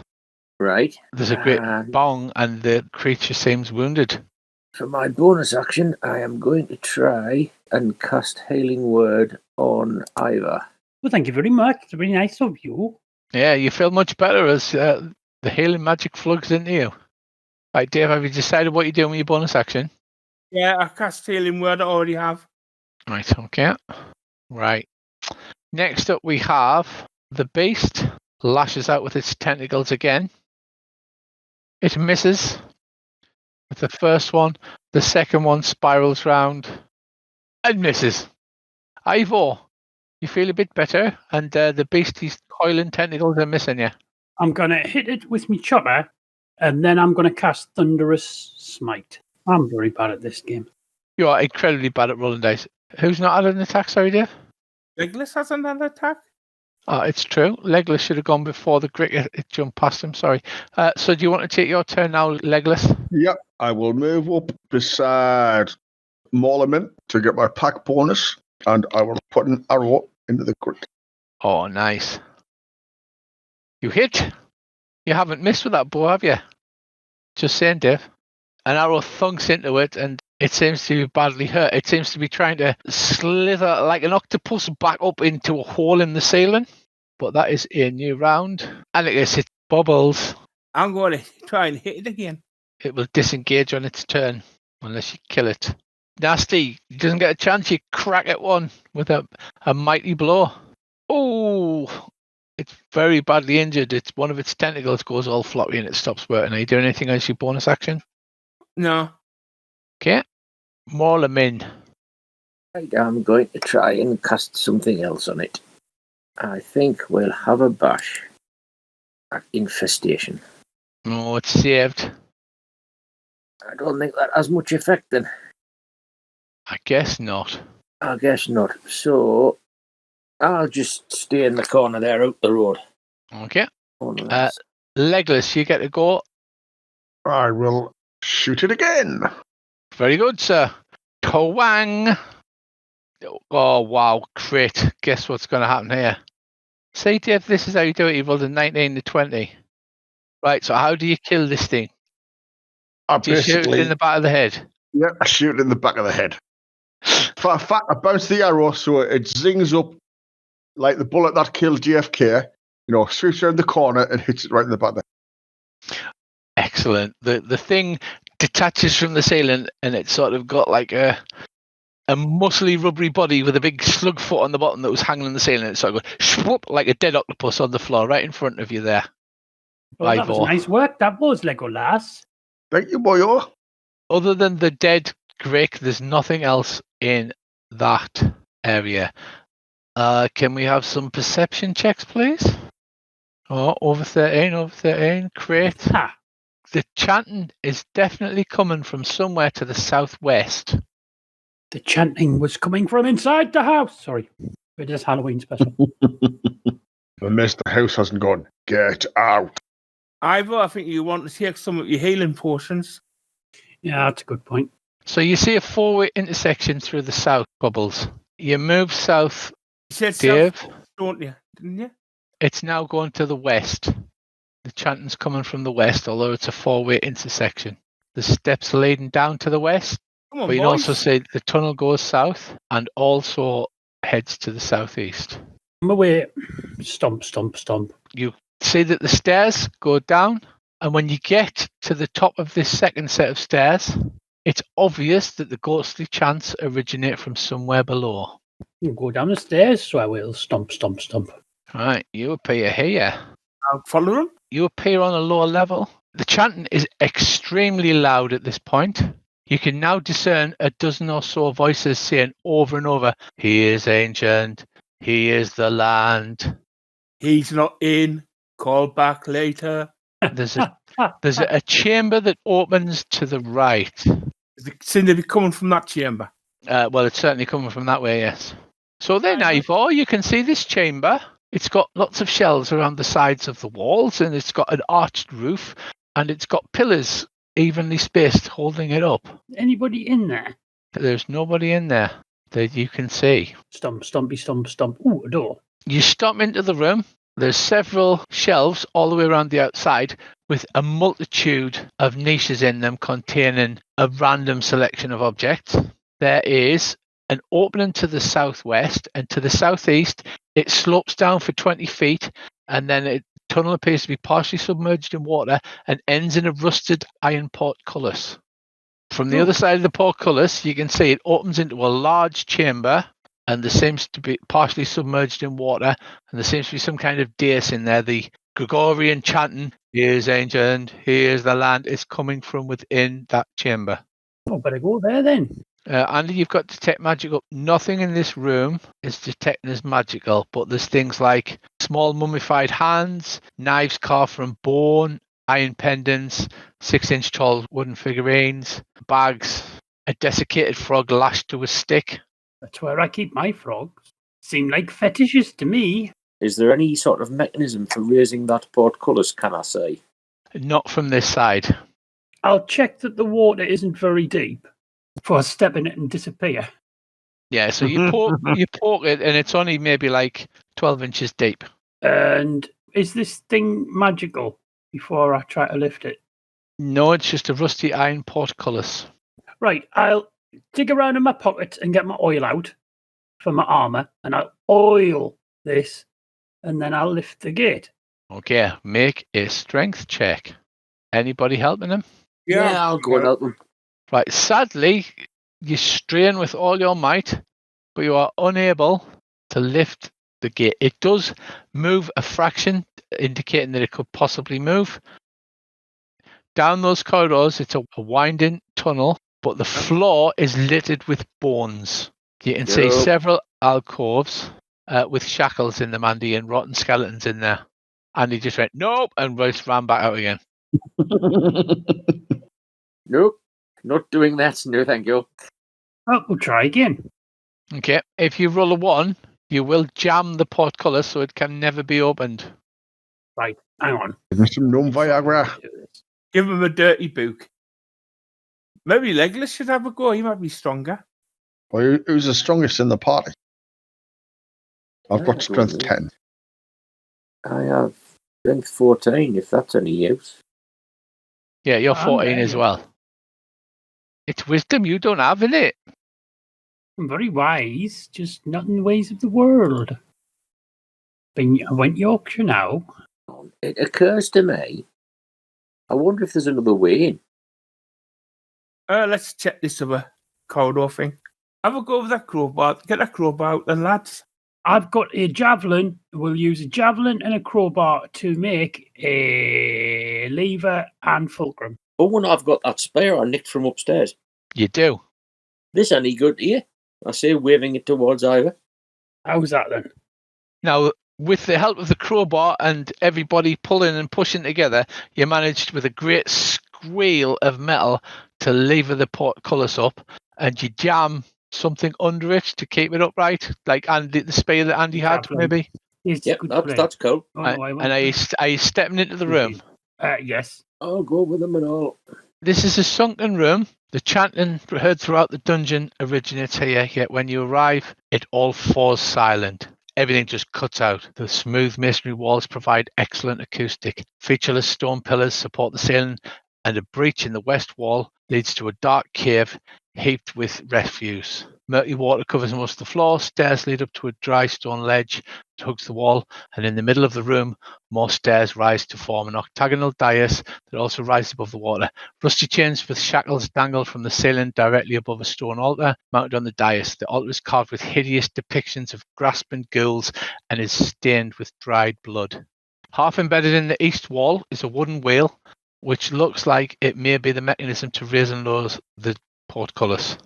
Right. There's a great bong, and the creature seems wounded. For my bonus action, I am going to try and cast Healing Word on Ivor. Well, thank you very much. It's very nice of you. Yeah, you feel much better as the healing magic floods into you. Right, Dave, have you decided what you're doing with your bonus action? Yeah, I cast Healing Word. I already have. Right, okay. Right. Next up, we have the beast lashes out with its tentacles again. It misses with the first one. The second one spirals round and misses. Ivor, you feel a bit better, and the beastie's coiling tentacles are missing you. I'm going to hit it with my chopper, and then I'm going to cast Thunderous Smite. I'm very bad at this game. You are incredibly bad at rolling dice. Who's not had an attack, sorry, Dave? Legless has another attack. It's true. Legless should have gone before the cricket. It jumped past him, sorry. So do you want to take your turn now, Legless? Yep, I will move up beside Morleman to get my pack bonus, and I will put an arrow into the crit. Oh, nice. You hit. You haven't missed with that bow, have you? Just saying, Dave. An arrow thunks into it, and It seems to be badly hurt. It seems to be trying to slither like an octopus back up into a hole in the ceiling. But that is a new round. And I guess it's Bubbles. I'm going to try and hit it again. It will disengage on its turn unless you kill it. Nasty. He doesn't get a chance. You crack at one with a mighty blow. Oh, it's very badly injured. It's one of its tentacles goes all floppy and it stops working. Are you doing anything as your bonus action? No. Okay. Morlamin. Right, I'm going to try and cast something else on it. I think we'll have a bash at infestation. Oh, it's saved. I don't think that has much effect then. I guess not. I guess not. So I'll just stay in the corner there out the road. Okay. Unless... Legless, you get to go. I will shoot it again. Very good, sir. Twang. Oh, wow. Crit. Guess what's going to happen here? See, Dave, this is how you do it. You rolled a 19 to 20. Right, so how do you kill this thing? I Do you shoot it basically, in the back of the head? yeah, I shoot it in the back of the head. For a fact, I bounce the arrow so it zings up like the bullet that killed JFK. Sweeps around the corner and hits it right in the back of the head. Excellent. The thing detaches from the ceiling and it's sort of got like a muscly, rubbery body with a big slug foot on the bottom that was hanging on the ceiling. It sort of goes swoop like a dead octopus on the floor right in front of you there. Well, that was Ivor. nice work. That was Legolas. Thank you, boyo. Other than the dead Grick, there's nothing else in that area. Can we have some perception checks, please? Oh, over 13. Great. Ha! The chanting is definitely coming from somewhere to the southwest. The chanting was coming from inside the house. Sorry. It is Halloween special. The Mr. House hasn't gone. Get out. Ivor, I think you want to take some of your healing potions. Yeah, that's a good point. So you see a four-way intersection through the south, Bubbles. You move south, You said Dave. south, don't you? Didn't you? It's now going to the west. The chanting's coming from the west, although it's a four-way intersection. The steps leading down to the west, Come on, but you can boys. also see the tunnel goes south and also heads to the southeast. I'm away. Stomp, stomp, stomp. You see that the stairs go down, and when you get to the top of this second set of stairs, it's obvious that the ghostly chants originate from somewhere below. You go down the stairs, so I will. Stomp, stomp, stomp. Right, you appear here. I'll follow them. You appear on a lower level. The chanting is extremely loud at this point. You can now discern a dozen or so voices saying over and over, "He is ancient. He is the land." He's not in. Call back later. There's a chamber that opens to the right. They seem to be coming from that chamber. Well, it's certainly coming from that way, yes. So then, Ivor, you can see this chamber. It's got lots of shelves around the sides of the walls, and it's got an arched roof, and it's got pillars evenly spaced holding it up. Anybody in there? There's nobody in there that you can see. Stomp, stompy, stomp, stomp. Ooh, a door. You stop into the room. There's several shelves all the way around the outside with a multitude of niches in them containing a random selection of objects. There is an opening to the southwest, and to the southeast it slopes down for 20 feet, and then the tunnel appears to be partially submerged in water and ends in a rusted iron portcullis. From the other side of the portcullis, you can see it opens into a large chamber, and there seems to be partially submerged in water, and there seems to be some kind of dais in there. The Gregorian chanting, "He is ancient, he is the land," is coming from within that chamber. Oh, better go there then. Andy, you've got detect magical. Nothing in this room is detecting as magical, but there's things like small mummified hands, knives carved from bone, iron pendants, 6-inch tall wooden figurines, bags, a desiccated frog lashed to a stick. That's where I keep my frogs. Seem like fetishes to me. Is there any sort of mechanism for raising that portcullis, can I say? Not from this side. I'll check that the water isn't very deep before I step in it and disappear. Yeah, so you poke it, and it's only maybe like 12 inches deep. And is this thing magical before I try to lift it? No, it's just a rusty iron portcullis. Right, I'll dig around in my pockets and get my oil out for my armour, and I'll oil this, and then I'll lift the gate. Okay, make a strength check. Anybody helping him? Yeah, I'll go and help them. Right, sadly, you strain with all your might, but you are unable to lift the gate. It does move a fraction, indicating that it could possibly move. Down those corridors, it's a winding tunnel, but the floor is littered with bones. You can see Yep. several alcoves with shackles in them, Andy, and rotten skeletons in there. And he just went, nope, and just ran back out again. Nope, not doing that. No, thank you. Oh, we'll try again. Okay, if you roll a 1, you will jam the portcullis so it can never be opened. Right, hang on. Give me some numb Viagra. Give him a dirty book. Maybe Legolas should have a go. He might be stronger. Well, who's the strongest in the party? I've I got don't strength know. 10. I have strength 14, if that's any use. Yeah, you're I'm 14 there, as yeah. well. It's wisdom you don't have, innit? I'm very wise, just not in the ways of the world. I went Yorkshire now. It occurs to me, I wonder if there's another way in. Let's check this other corridor thing. Have a go with that crowbar. Get that crowbar out, then, lads. I've got a javelin. We'll use a javelin and a crowbar to make a lever and fulcrum. Oh, and I've got that spear I nicked from upstairs. You do. This any good to you? I say, waving it towards Ivor. How's that then? Now, with the help of the crowbar and everybody pulling and pushing together, you managed with a great squeal of metal to lever the portcullis up, and you jam something under it to keep it upright, like Andy, the spear that Andy had, Javelin. maybe. It's Yep, good that's cool. Oh, no, I went And are you stepping into the room? yes. I'll go with them and all. This is a sunken room. The chanting heard throughout the dungeon originates here, yet when you arrive, it all falls silent. Everything just cuts out. The smooth masonry walls provide excellent acoustic. Featureless stone pillars support the ceiling, and a breach in the west wall leads to a dark cave heaped with refuse. Murky water covers most of the floor. Stairs lead up to a dry stone ledge that hugs the wall, and in the middle of the room, more stairs rise to form an octagonal dais that also rises above the water. Rusty chains with shackles dangle from the ceiling directly above a stone altar mounted on the dais. The altar is carved with hideous depictions of grasping ghouls and is stained with dried blood. Half embedded in the east wall is a wooden wheel, which looks like it may be the mechanism to raise and lower the portcullis.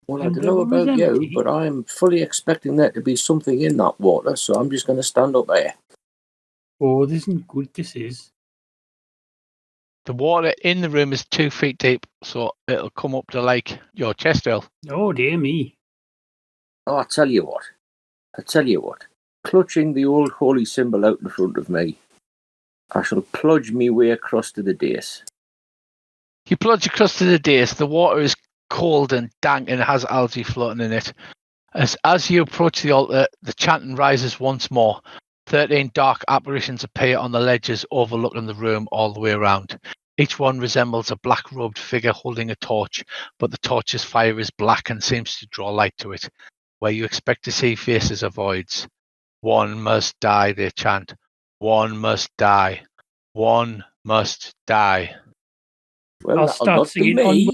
Well, I And don't the know room is about you, empty. but I'm fully expecting there to be something in that water, so I'm just going to stand up there. Oh, this isn't good, this is. The water in the room is 2 feet deep, so it'll come up to like your chest hole. Oh, dear me. Oh, I tell you what. Clutching the old holy symbol out in front of me, I shall plunge me way across to the dais. You plunge across to the dais. The water is cold and dank and has algae floating in it. As you approach the altar, the chanting rises once more. 13 dark apparitions appear on the ledges overlooking the room all the way around. Each one resembles a black-robed figure holding a torch, but the torch's fire is black and seems to draw light to it. Where you expect to see faces are voids. One must die, they chant. One must die. One must die. Well, I'll that'll start not be singing me.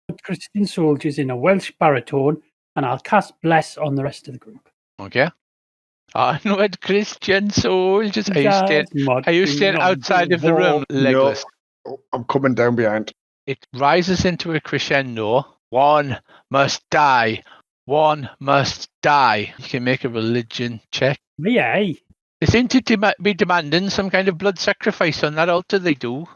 Onward, Christian Soldiers in a Welsh baritone, and I'll cast Bless on the rest of the group. Okay? Onward, Christian soldiers. Are you staying outside of the room, Legolas? No, I'm coming down behind. It rises into a crescendo. One must die. One must die. You can make a religion check. Yay. They seem to be demanding some kind of blood sacrifice on that altar. They do.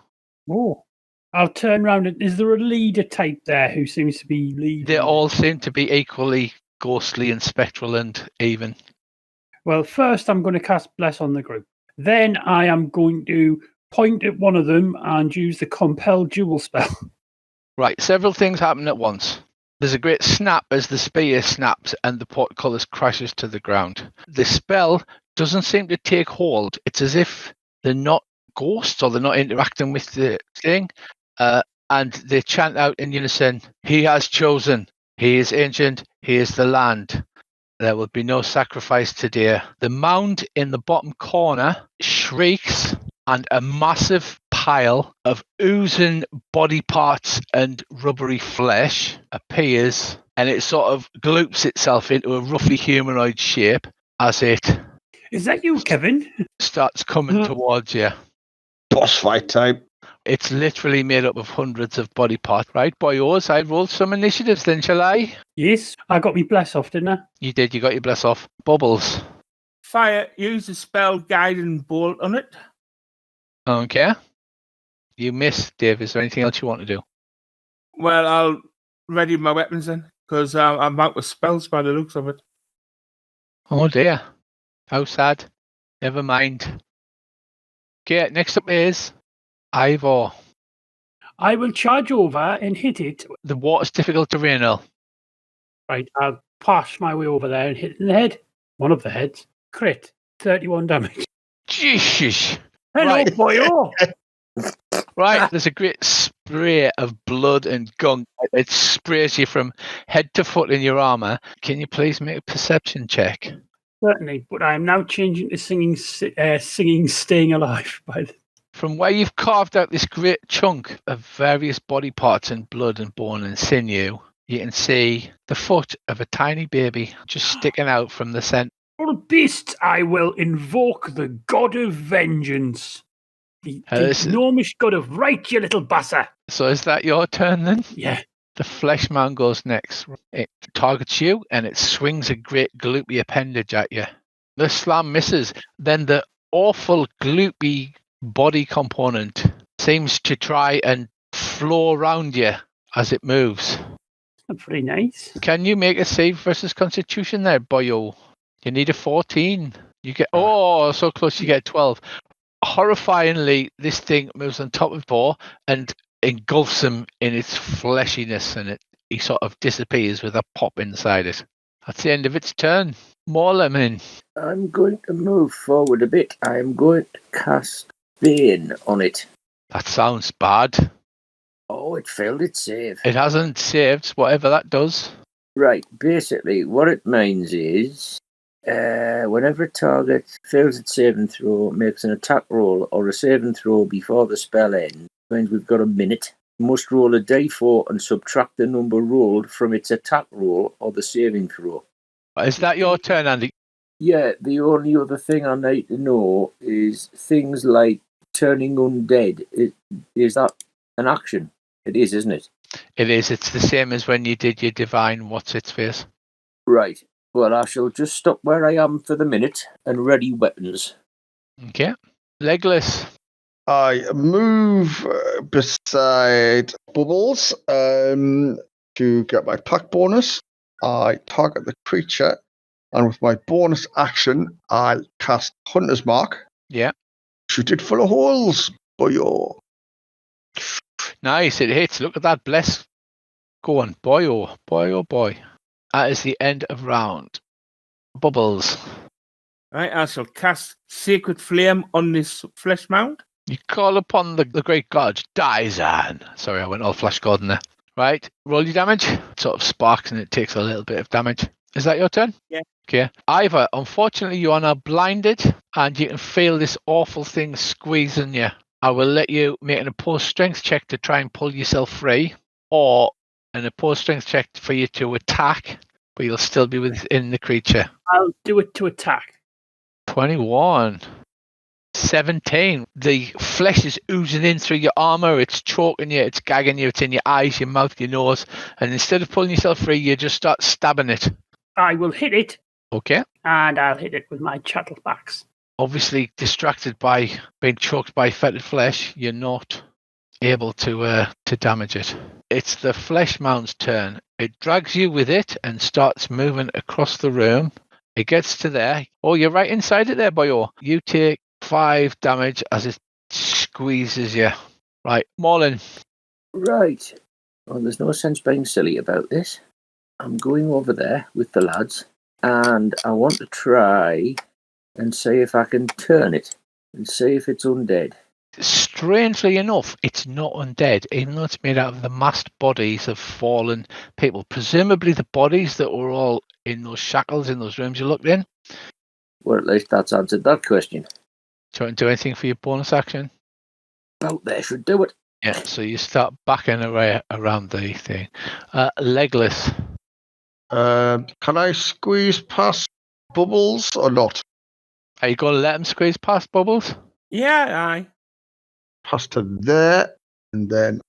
Oh. I'll turn round and is there a leader type there who seems to be leading? They all seem to be equally ghostly and spectral and even. Well, first I'm going to cast Bless on the group. Then I am going to point at one of them and use the Compel Jewel spell. Right, several things happen at once. There's a great snap as the spear snaps and the portcullis crashes to the ground. The spell doesn't seem to take hold. It's as if they're not ghosts or they're not interacting with the thing. and they chant out in unison, "He has chosen. He is ancient. He is the land. There will be no sacrifice today." The mound in the bottom corner shrieks, and a massive pile of oozing body parts and rubbery flesh appears, and it sort of gloops itself into a roughly humanoid shape as it Is that you, Kevin? starts coming towards you. Boss fight time. It's literally made up of hundreds of body parts. Right, boyos, I rolled some initiatives then, shall I? Yes, I got me bless off, didn't I? You did, you got your bless off. Bubbles. Fire, use the spell Guiding Bolt on it. Okay. You missed, Dave. Is there anything else you want to do? Well, I'll ready my weapons then, because I'm out with spells by the looks of it. Oh dear. How sad. Never mind. Okay, next up is Ivor. I will charge over and hit it. The water's difficult to Earl. Right, I'll pass my way over there and hit it in the head. One of the heads. Crit. 31 damage. Jesus. Hello, Right. boyo! Right, there's a great spray of blood and gunk. It sprays you from head to foot in your armor. Can you please make a perception check? Certainly, but I am now changing to singing Staying Alive. From where you've carved out this great chunk of various body parts and blood and bone and sinew, you can see the foot of a tiny baby just sticking out from the centre. For beasts, I will invoke the god of vengeance. The enormous god of right, you little bassa. So is that your turn then? Yeah. The flesh mound goes next. It targets you and it swings a great gloopy appendage at you. The slam misses. Then the awful gloopy body component seems to try and flow around you as it moves. That's pretty nice. Can you make a save versus Constitution there, boyo? You need a 14. You get so close. You get 12. Horrifyingly, this thing moves on top of Bo and engulfs him in its fleshiness, and he sort of disappears with a pop inside it. That's the end of its turn. More lemon. I'm going to move forward a bit. I'm going to cast Bane on it. That sounds bad. Oh, it failed its save. It hasn't saved, whatever that does. Right, basically, what it means is whenever a target fails its saving throw, makes an attack roll or a saving throw before the spell ends, means we've got a minute. Must roll a d4 and subtract the number rolled from its attack roll or the saving throw. Is that your turn, Andy? Yeah, the only other thing I need to know is things like turning undead. Is that an action? It is, isn't it? It is. It's the same as when you did your divine what's-its-face. Right. Well, I shall just stop where I am for the minute and ready weapons. Okay. Legless. I move beside Bubbles to get my pack bonus. I target the creature, and with my bonus action, I cast Hunter's Mark. Yeah. Shoot it full of holes, boyo. Nice, it hits. Look at that. Bless. Go on, boy, oh boy. That is the end of round. Bubbles. Right, I shall cast Sacred Flame on this flesh mound. You call upon the great god, Dizan. Sorry, I went all Flash Gordon there. Right, roll your damage. It sort of sparks and it takes a little bit of damage. Is that your turn? Yeah. Okay. Ivor, unfortunately, you are now blinded and you can feel this awful thing squeezing you. I will let you make an opposed strength check to try and pull yourself free, or an opposed strength check for you to attack, but you'll still be within the creature. I'll do it to attack. 21. 17. The flesh is oozing in through your armor. It's choking you. It's gagging you. It's in your eyes, your mouth, your nose. And instead of pulling yourself free, you just start stabbing it. I will hit it. Okay. And I'll hit it with my chattelbacks. Obviously, distracted by being choked by fetid flesh, you're not able to damage it. It's the flesh mound's turn. It drags you with it and starts moving across the room. It gets to there. Oh, you're right inside it there, boyo. You take 5 damage as it squeezes you. Right, Marlin. Right. Well, there's no sense being silly about this. I'm going over there with the lads, and I want to try and see if I can turn it and see if it's undead. Strangely enough, it's not undead, even though it's made out of the massed bodies of fallen people. Presumably the bodies that were all in those shackles in those rooms you looked in. Well, at least that's answered that question. Do you want to do anything for your bonus action? About there should do it. Yeah, so you start backing away around the thing. Legless. Can I squeeze past Bubbles or not? Are you going to let him squeeze past Bubbles? Yeah, aye. Past to there, and then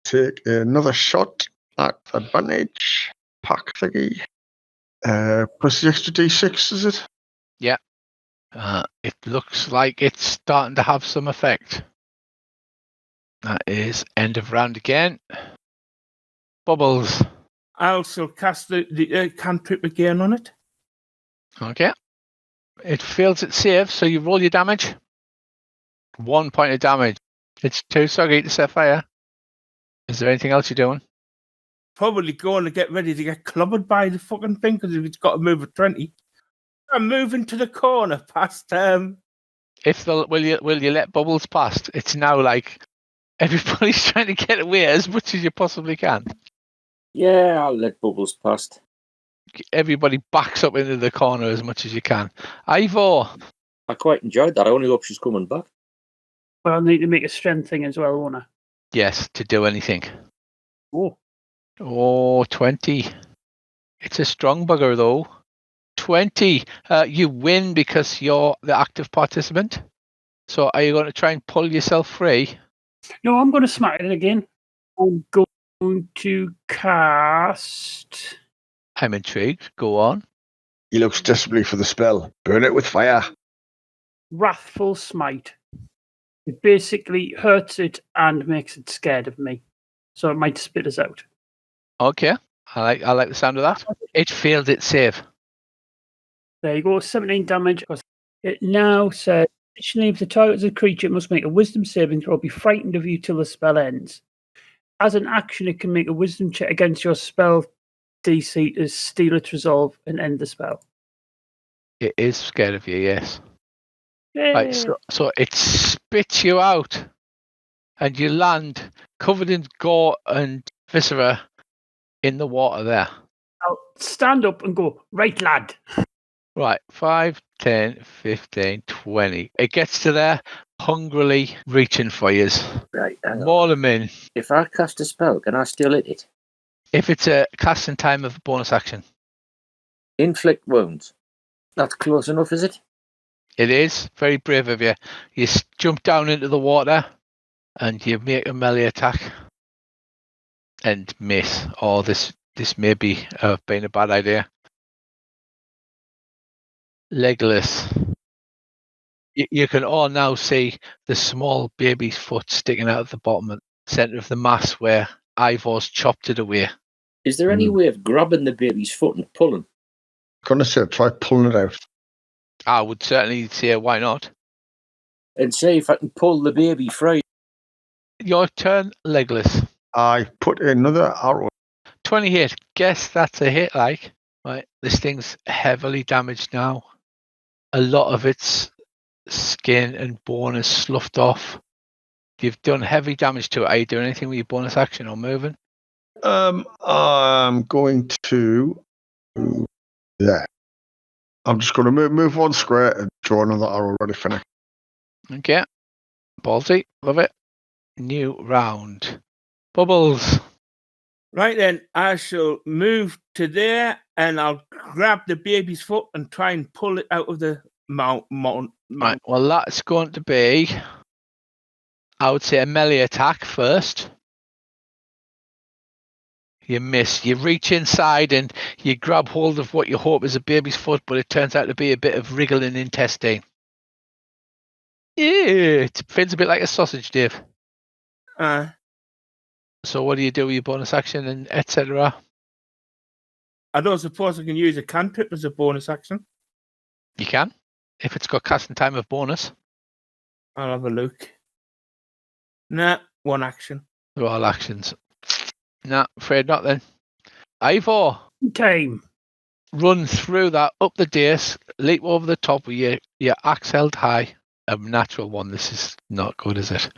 take another shot at advantage. Pack thingy. Plus the extra D6, is it? It looks like it's starting to have some effect. That is end of round again. Bubbles. I also cast the cantrip again on it. Okay. It fails its save, so you roll your damage. 1 point of damage. It's too soggy to set fire. Is there anything else you're doing? Probably going to get ready to get clobbered by the fucking thing because if it's got to move at 20. I'm moving to the corner past Will you let Bubbles past? It's now like everybody's trying to get away as much as you possibly can. Yeah, I'll let Bubbles past. Everybody backs up into the corner as much as you can. Ivor. I quite enjoyed that. I only hope she's coming back. But I'll need to make a strength thing as well, won't I? Yes, to do anything. Oh, 20. It's a strong bugger though. 20. You win because you're the active participant. So are you going to try and pull yourself free? no, I'm going to smack it again. I'm going to cast. I'm intrigued. Go on. He looks desperately for the spell. Burn it with fire. Wrathful Smite. It basically hurts it and makes it scared of me. So it might spit us out. Okay. I like the sound of that. It failed its save. There you go, 17 damage. It now says, additionally, if the target is a creature, it must make a wisdom saving throw or be frightened of you till the spell ends. As an action, it can make a wisdom check against your spell DC to steal its resolve and end the spell. It is scared of you, yes. Yay. Right, so it spits you out and you land covered in gore and viscera in the water there. I'll stand up and go, right, lad. Right, 5, 10, 15, 20. It gets to there, hungrily reaching for you. Right, hang on. Maul them in. If I cast a spell, can I still hit it? If it's a casting time of a bonus action. Inflict wounds. That's close enough, is it? It is. Very brave of you. You jump down into the water and you make a melee attack and miss. Oh, this may be been a bad idea. Legless. You can all now see the small baby's foot sticking out of the bottom centre of the mass where Ivor's chopped it away. Is there any way of grabbing the baby's foot and pulling? Gonna say, try pulling it out. I would certainly say why not. And see if I can pull the baby free. Your turn, Legless. I put another arrow. 28. Guess that's a hit, like. Right, this thing's heavily damaged now. A lot of its skin and bone is sloughed off. You've done heavy damage to it. Are you doing anything with your bonus action or moving? I'm going to move there. I'm just going to move one square and draw another arrow ready for next. Okay. Ballsy. Love it. New round. Bubbles. Right then, I shall move to there and I'll grab the baby's foot and try and pull it out of the mount. Right. Well, that's going to be, I would say, a melee attack first. You miss. You reach inside and you grab hold of what you hope is a baby's foot, but it turns out to be a bit of wriggling intestine. Yeah, it feels a bit like a sausage, Dave. So what do you do with your bonus action and etc.? I don't suppose I can use a cantrip as a bonus action. You can, if it's got casting time of bonus. I'll have a look. Nah, one action. They're all actions. Nah, afraid not then. Ivor. Time. Run through that, up the dais, leap over the top with your axe held high. a natural one. This is not good, is it?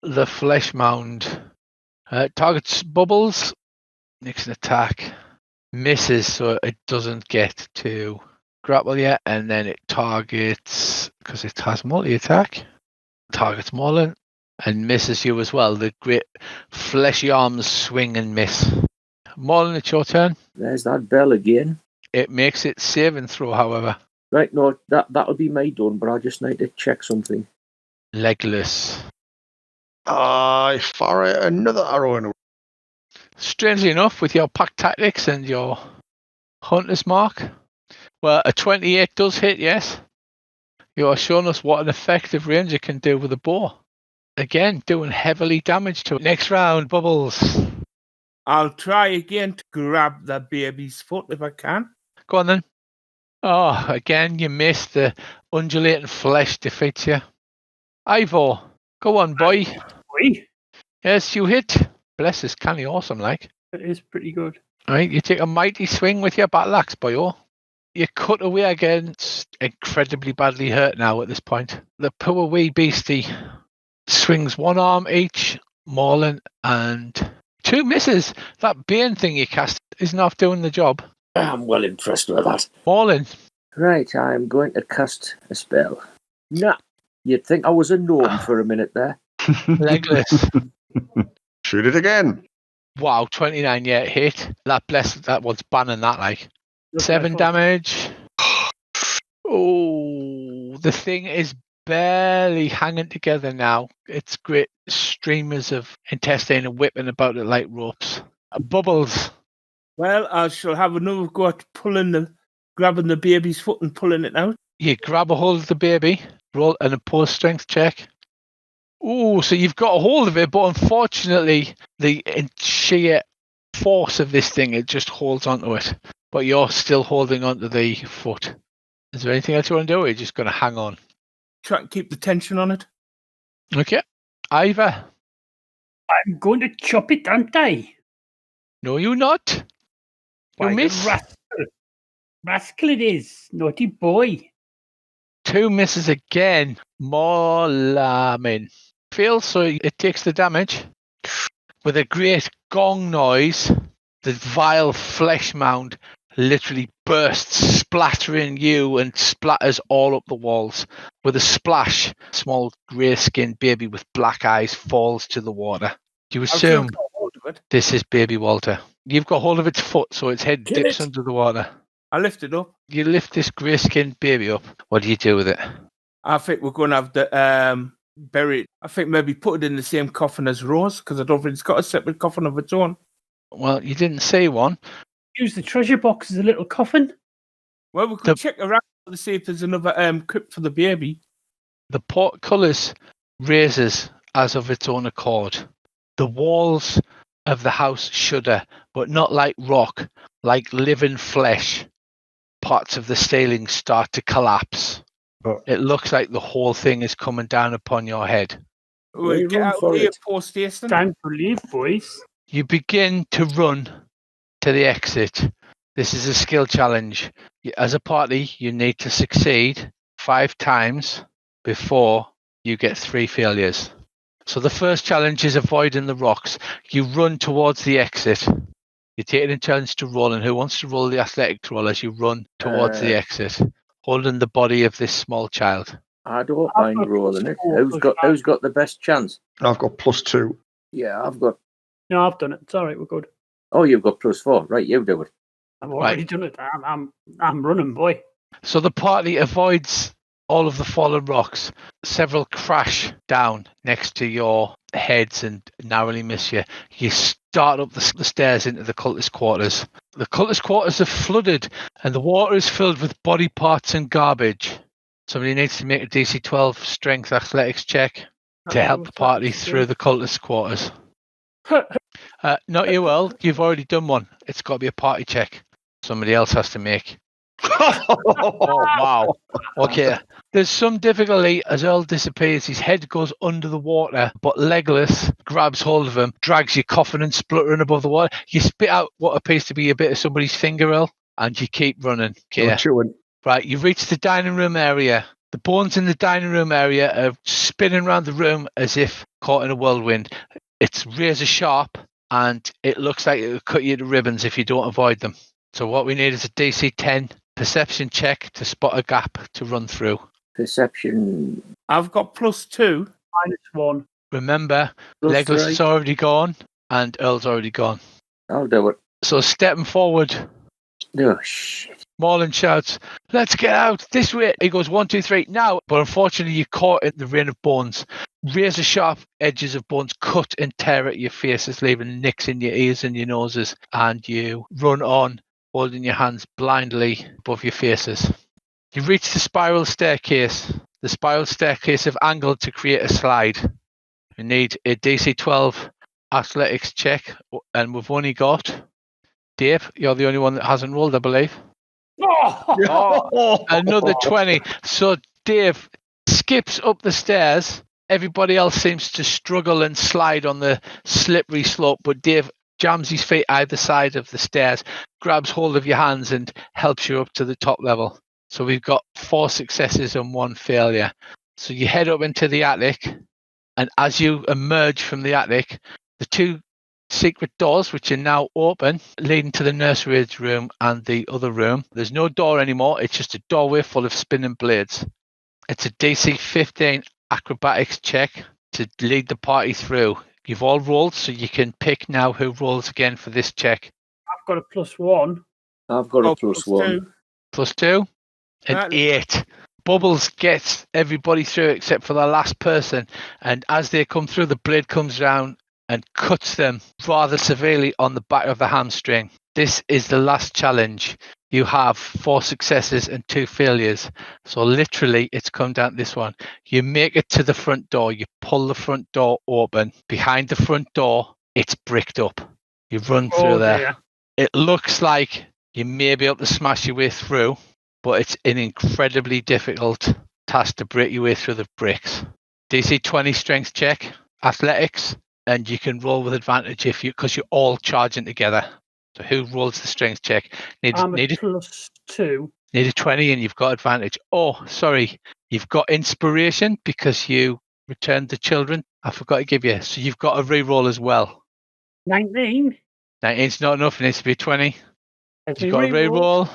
The flesh mound targets Bubbles. Makes an attack. Misses, so it doesn't get to grapple yet. And then it targets, because it has multi-attack, targets Marlin and misses you as well. The great fleshy arms swing and miss. Marlin, it's your turn. There's that bell again. It makes it save and throw, however. Right, no, that'll be my done, but I just need to check something. Legless. I fire another arrow in. Strangely enough, with your pack tactics and your hunter's mark, well, a 28 does hit, yes. You are showing us what an effective ranger can do with a bow. Again, doing heavily damage to it. Next round, Bubbles. I'll try again to grab the baby's foot if I can. Go on then. Oh, again, you missed. The undulating flesh defeats you. Ivor, go on, boy. Boy, Yes, you hit. Bless is canny awesome, like. it is pretty good. All right, you take a mighty swing with your battle axe, boyo. You cut away against incredibly badly hurt now at this point. The poor wee beastie swings one arm each, Marlin, and 2 misses. That bane thing you cast isn't off doing the job. I'm well impressed with that. Marlin, Right, I'm going to cast a spell. Nah, you'd think I was a gnome for a minute there. legless. Shoot it again. Wow, 29, yeah, hit. That one's banning that, like. Look 7 at that. damage. Oh, the thing is barely hanging together now. It's great streamers of intestine and whipping about it like ropes. Bubbles. Well, I shall have another go at grabbing the baby's foot and pulling it out. You grab a hold of the baby, roll an opposed strength check. Ooh, so you've got a hold of it, but unfortunately, the sheer force of this thing, it just holds onto it. But you're still holding onto the foot. Is there anything else you want to do, or are you just going to hang on? Try and keep the tension on it. Okay. Ivor. I'm going to chop it, aren't I? No, you not. You Why, the miss. rascal. Rascal it is. Naughty boy. 2 misses again. More lamin. Fails, so it takes the damage. With a great gong noise, the vile flesh mound literally bursts, splattering you and splatters all up the walls. With a splash, small grey-skinned baby with black eyes falls to the water. You I've still assume got hold of it. this is baby Walter. You've got hold of its foot, so its head Kill dips it. under the water. I lift it up. You lift this grey-skinned baby up. What do you do with it? I think we're going to have the bury it. I think maybe put it in the same coffin as Rose, because I don't think it's got a separate coffin of its own. Well, you didn't say one. Use the treasure box as a little coffin. Well, we could check around to see if there's another crypt for the baby. The portcullis raises as of its own accord. The walls of the house shudder, but not like rock, like living flesh. Parts of the ceiling start to collapse. Oh. It looks like the whole thing is coming down upon your head. We'll get run out for here it. post station. Time to leave, boys. You begin to run to the exit. This is a skill challenge. As a party, you need to succeed 5 times before you get 3 failures. So the first challenge is avoiding the rocks. You run towards the exit. You take it in turns to roll, and who wants to roll the athletic roll as you run towards the exit, holding the body of this small child? I don't I've mind got rolling it. +4, Who's got the best chance? I've got +2. Yeah, I've got. No, I've done it. It's all right. We're good. Oh, you've got +4. Right, you do it. I've already done it. I'm running, boy. So the party avoids all of the fallen rocks. Several crash down next to your heads and narrowly miss you. You start up the stairs into the cultist quarters. The cultist quarters are flooded, and the water is filled with body parts and garbage. Somebody needs to make a DC 12 strength athletics check to help the party through the cultist quarters. Not you, Earl. You've already done one. It's got to be a party check. Somebody else has to make. Oh, wow. Okay. There's some difficulty as Earl disappears. His head goes under the water, but Legolas grabs hold of him, drags you coughing and spluttering above the water. You spit out what appears to be a bit of somebody's finger, Earl, and you keep running. Okay. Chewing. Right, you reach the dining room area. The bones in the dining room area are spinning around the room as if caught in a whirlwind. It's razor sharp, and it looks like it will cut you to ribbons if you don't avoid them. So what we need is a DC 10 perception check to spot a gap to run through. Perception I've got +2. -1. Remember, plus Legolas 3. is already gone, and Earl's already gone. I'll do it. So stepping forward, Oh, shit. Marlon shouts, "Let's get out this way." He goes 1, 2, 3 now. But unfortunately, you're caught in the rain of bones. Razor sharp edges of bones cut and tear at your faces, leaving nicks in your ears and your noses. And you run on, holding your hands blindly above your faces. You reach the spiral staircase. The spiral staircase have angled to create a slide. You need a DC 12 athletics check, and we've only got Dave. You're the only one that hasn't rolled, I believe. Oh! Another 20. So Dave skips up the stairs. Everybody else seems to struggle and slide on the slippery slope, but Dave jams his feet either side of the stairs, grabs hold of your hands, and helps you up to the top level. So we've got 4 successes and 1 failure. So you head up into the attic, and as you emerge from the attic, the 2 secret doors, which are now open, leading to the nursery's room and the other room. There's no door anymore. It's just a doorway full of spinning blades. It's a DC 15 acrobatics check to lead the party through. You've all rolled, so you can pick now who rolls again for this check. I've got a +1. I've got a +1. +2, an That- 8. Bubbles gets everybody through except for the last person, and as they come through, the blade comes down and cuts them rather severely on the back of the hamstring. This is the last challenge. You have 4 successes and 2 failures. So literally, it's come down to this one. You make it to the front door. You pull the front door open. Behind the front door, it's bricked up. You run through there. Dear. It looks like you may be able to smash your way through, but it's an incredibly difficult task to break your way through the bricks. DC 20 strength check, athletics, and you can roll with advantage because you're all charging together. So who rolls the strength check? I'm Need a +2. a 20 and you've got advantage. Oh, sorry. You've got inspiration because you returned the children. I forgot to give you. So you've got a re-roll as well. 19. 19's not enough. It needs to be 20. Has You've me got a re-roll.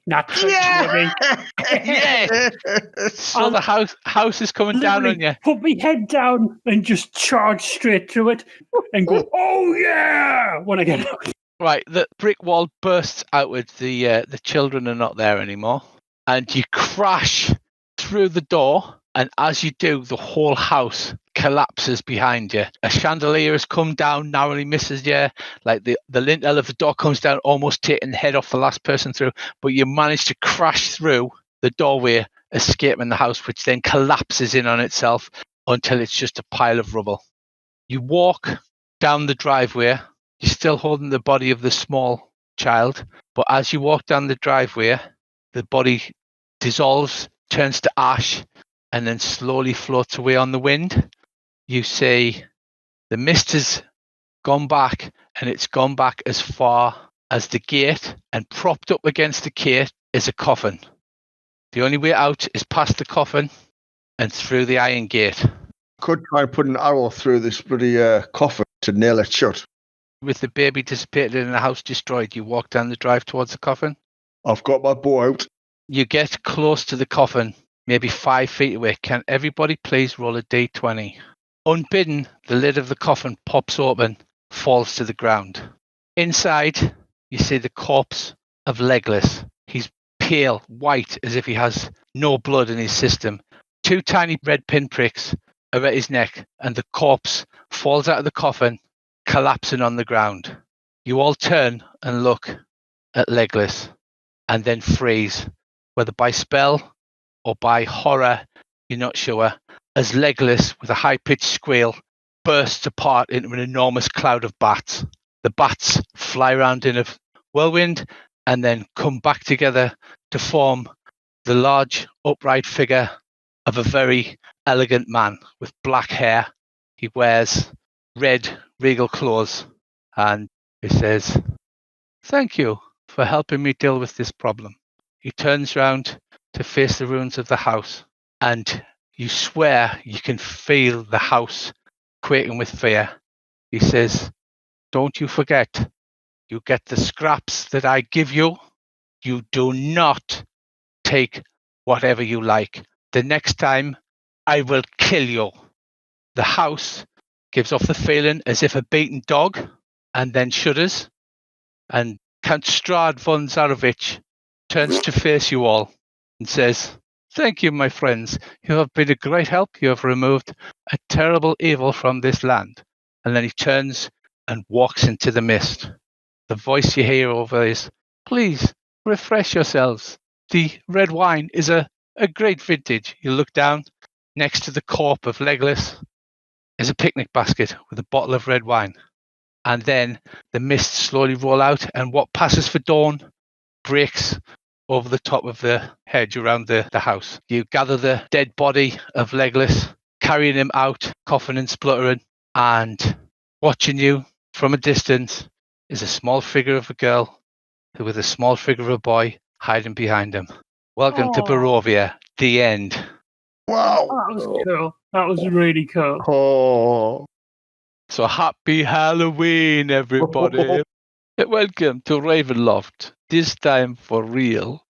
Not 20, Yeah! Yeah. So the house is coming down on you. Put my head down and just charge straight through it and go, oh yeah, when I get out. Right, the brick wall bursts outwards. The children are not there anymore, and you crash through the door. And as you do, the whole house collapses behind you. A chandelier has come down, narrowly misses you. Like the lintel of the door comes down, almost taking the head off the last person through. But you manage to crash through the doorway, escaping the house, which then collapses in on itself until it's just a pile of rubble. You walk down the driveway. You're still holding the body of the small child, but as you walk down the driveway, the body dissolves, turns to ash, and then slowly floats away on the wind. You see the mist has gone back, and it's gone back as far as the gate, and propped up against the gate is a coffin. The only way out is past the coffin and through the iron gate. Could try and put an arrow through this bloody coffin to nail it shut. With the baby dissipated and the house destroyed, you walk down the drive towards the coffin. I've got my bow out. You get close to the coffin, maybe 5 feet away. Can everybody please roll a d20? Unbidden, the lid of the coffin pops open, falls to the ground. Inside, you see the corpse of Legolas. He's pale, white, as if he has no blood in his system. 2 tiny red pinpricks are at his neck, and the corpse falls out of the coffin, collapsing on the ground. You all turn and look at Legolas and then freeze, whether by spell or by horror, you're not sure, as Legolas, with a high-pitched squeal, bursts apart into an enormous cloud of bats. The bats fly around in a whirlwind and then come back together to form the large, upright figure of a very elegant man with black hair. He wears red regal clothes, and he says, "Thank you for helping me deal with this problem." He turns round to face the ruins of the house. and you swear you can feel the house quaking with fear. He says, "Don't you forget, you get the scraps that I give you. You do not take whatever you like. The next time, I will kill you." The house gives off the feeling as if a beaten dog, and then shudders, and Count Strad von Zarovich turns to face you all and says, "Thank you, my friends. You have been a great help. You have removed a terrible evil from this land." And then he turns and walks into the mist. The voice you hear over is, "Please, refresh yourselves. The red wine is a great vintage." You look down. Next to the corpse of Legolas is a picnic basket with a bottle of red wine. And then the mists slowly roll out, and what passes for dawn breaks over the top of the hedge around the house. You gather the dead body of Legolas, carrying him out, coughing and spluttering, and watching you from a distance is a small figure of a girl with a small figure of a boy hiding behind him. Welcome to Aw. Barovia, the end. Wow. That was cool. That was really cool. Oh. So happy Halloween, everybody. Welcome to Ravenloft, this time for real.